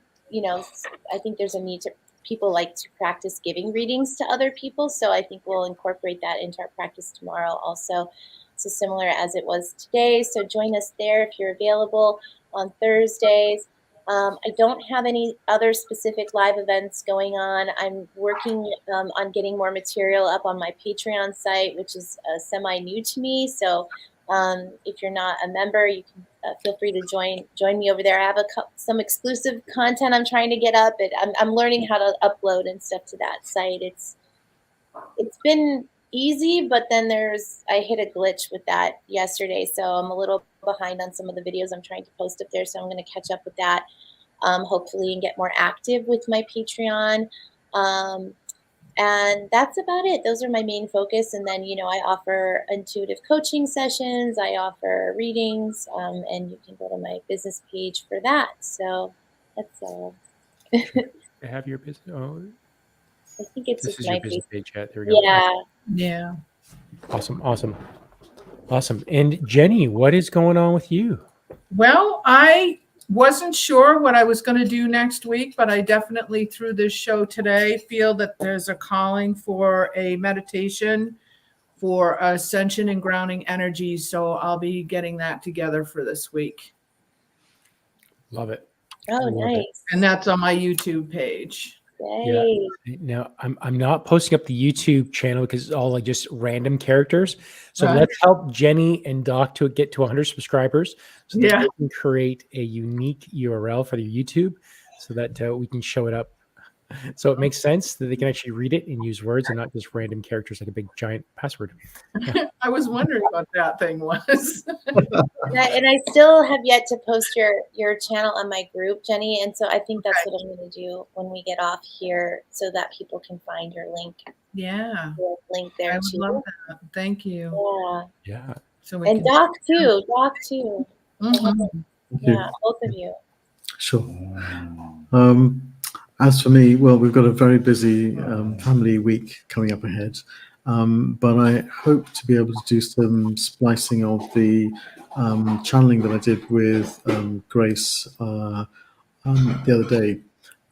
I think there's a need to, people like to practice giving readings to other people. So I think we'll incorporate that into our practice tomorrow also. So similar as it was today. So join us there if you're available on Thursdays. I don't have any other specific live events going on. I'm working on getting more material up on my Patreon site, which is semi-new to me. So if you're not a member, you can feel free to join me over there. I have some exclusive content I'm trying to get up. I'm learning how to upload and stuff to that site. It's been easy, but then I hit a glitch with that yesterday, so I'm a little behind on some of the videos I'm trying to post up there, so I'm going to catch up with that hopefully and get more active with my Patreon. And that's about it. Those are my main focus. And then, I offer intuitive coaching sessions, I offer readings, and you can go to my business page for that. So that's all. Have your business. Oh, I think it's this just is my your business page chat. There we go. Yeah. Awesome. And Jenny, what is going on with you? Well, I wasn't sure what I was going to do next week, but I definitely through this show today feel that there's a calling for a meditation for ascension and grounding energy. So I'll be getting that together for this week. Love it. Oh, nice. And that's on my YouTube page. Yay. Yeah. Now I'm not posting up the YouTube channel because it's all like just random characters. So Right. let's help Jenny and Doc to get to 100 subscribers so that they can create a unique URL for their YouTube so that we can show it up. So it makes sense that they can actually read it and use words and not just random characters like a big giant password. I was wondering what that thing was. And I still have yet to post your channel on my group, Jenny. And so I think that's what I'm going to do when we get off here so that people can find your link. Yeah. Your link there I would too. love that. Thank you. Yeah. So and Doc too. Mm-hmm. Yeah, both of you. Sure. As for me, well, we've got a very busy family week coming up ahead, but I hope to be able to do some splicing of the channeling that I did with Grace the other day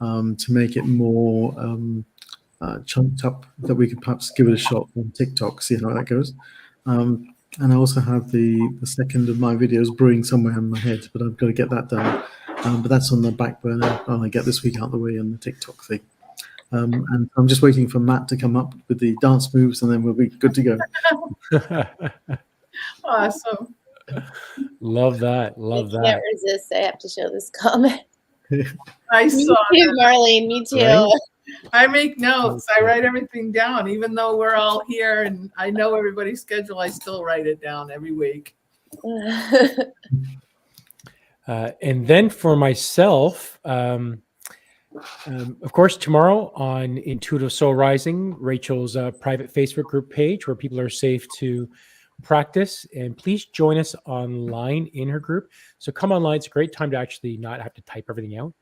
to make it more chunked up, that we could perhaps give it a shot on TikTok, see how that goes. And I also have the second of my videos brewing somewhere in my head, but I've got to get that done. But that's on the back burner. I'll get this week out of the way on the TikTok thing. And I'm just waiting for Matt to come up with the dance moves, and then we'll be good to go. Awesome. Love that. I can't resist. I have to show this comment. I saw Me too, that. Marlene. Me too. Right? I make notes. I write everything down. Even though we're all here and I know everybody's schedule, I still write it down every week. And then for myself, of course, tomorrow on Intuitive Soul Rising, Rachel's private Facebook group page where people are safe to practice. And please join us online in her group. So come online. It's a great time to actually not have to type everything out.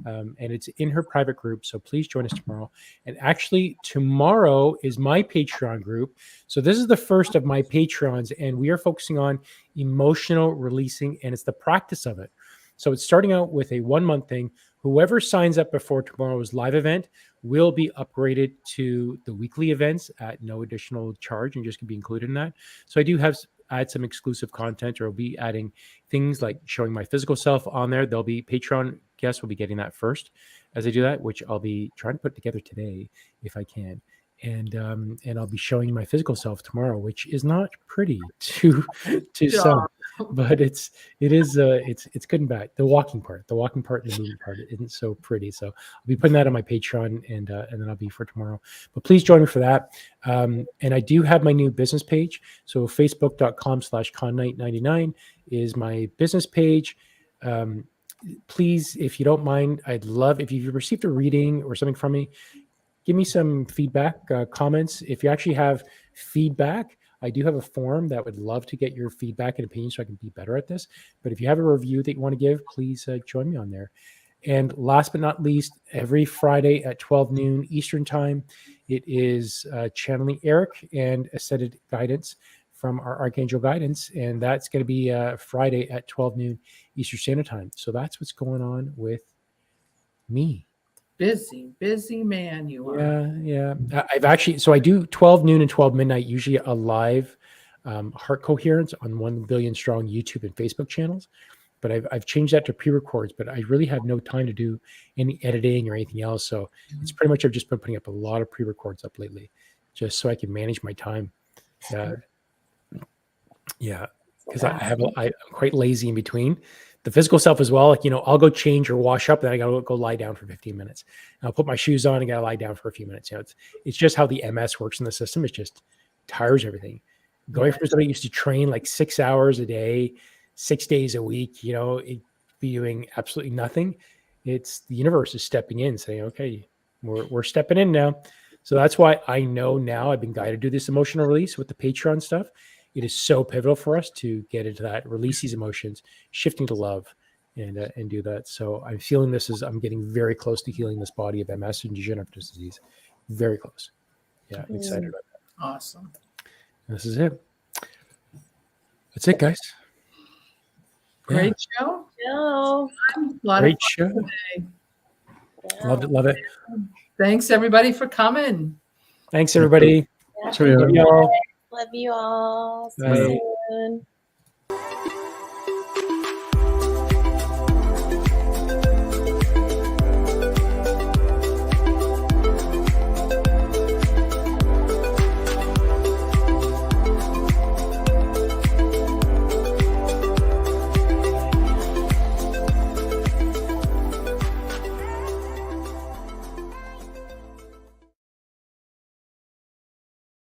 And it's in her private group. So please join us tomorrow. And actually, tomorrow is my Patreon group. So this is the first of my Patreons, and we are focusing on emotional releasing, and it's the practice of it. So it's starting out with a 1-month thing. Whoever signs up before tomorrow's live event will be upgraded to the weekly events at no additional charge and just can be included in that. So I do add some exclusive content, or I'll be adding things like showing my physical self on there. There'll be Patreon guests will be getting that first as I do that, which I'll be trying to put together today if I can. And I'll be showing my physical self tomorrow, which is not pretty to some, but it's good and bad. The walking part and the moving part isn't so pretty. So I'll be putting that on my Patreon, and then I'll be for tomorrow. But please join me for that. And I do have my new business page. So facebook.com/connight99 is my business page. please, if you don't mind, I'd love if you've received a reading or something from me, give me some feedback, comments. If you actually have feedback, I do have a form that would love to get your feedback and opinions so I can be better at this. But if you have a review that you want to give, please join me on there. And last but not least, every Friday at 12 noon Eastern time, it is channeling Eric and ascended guidance from our Archangel Guidance. And that's going to be Friday at 12 noon Eastern Standard Time. So that's what's going on with me. Busy man you are. Yeah. I've actually, so I do 12 noon and 12 midnight, usually a live heart coherence on 1 Billion Strong YouTube and Facebook channels. But I've changed that to pre-records, but I really have no time to do any editing or anything else. So it's pretty much, I've just been putting up a lot of pre-records up lately, just so I can manage my time. Yeah. Because I'm quite lazy in between. The physical self as well. Like, I'll go change or wash up, then I gotta go lie down for 15 minutes. And I'll put my shoes on and gotta lie down for a few minutes. It's just how the MS works in the system. It just tires everything. Going from somebody who used to train like 6 hours a day, 6 days a week, it'd be doing absolutely nothing. It's the universe is stepping in, saying, okay, we're stepping in now. So that's why I know now I've been guided to do this emotional release with the Patreon stuff. It is so pivotal for us to get into that, release these emotions, shifting to love, and do that. So I'm feeling this as I'm getting very close to healing this body of MS and degenerative disease. Very close. Yeah, I'm excited about that. Awesome. This is it. That's it, guys. Great show. No. Great show. Today. Yeah. Love it. Thanks everybody for coming. Thanks, everybody. Yeah. Cheerio. Love y'all. Love you all. See Bye. you soon.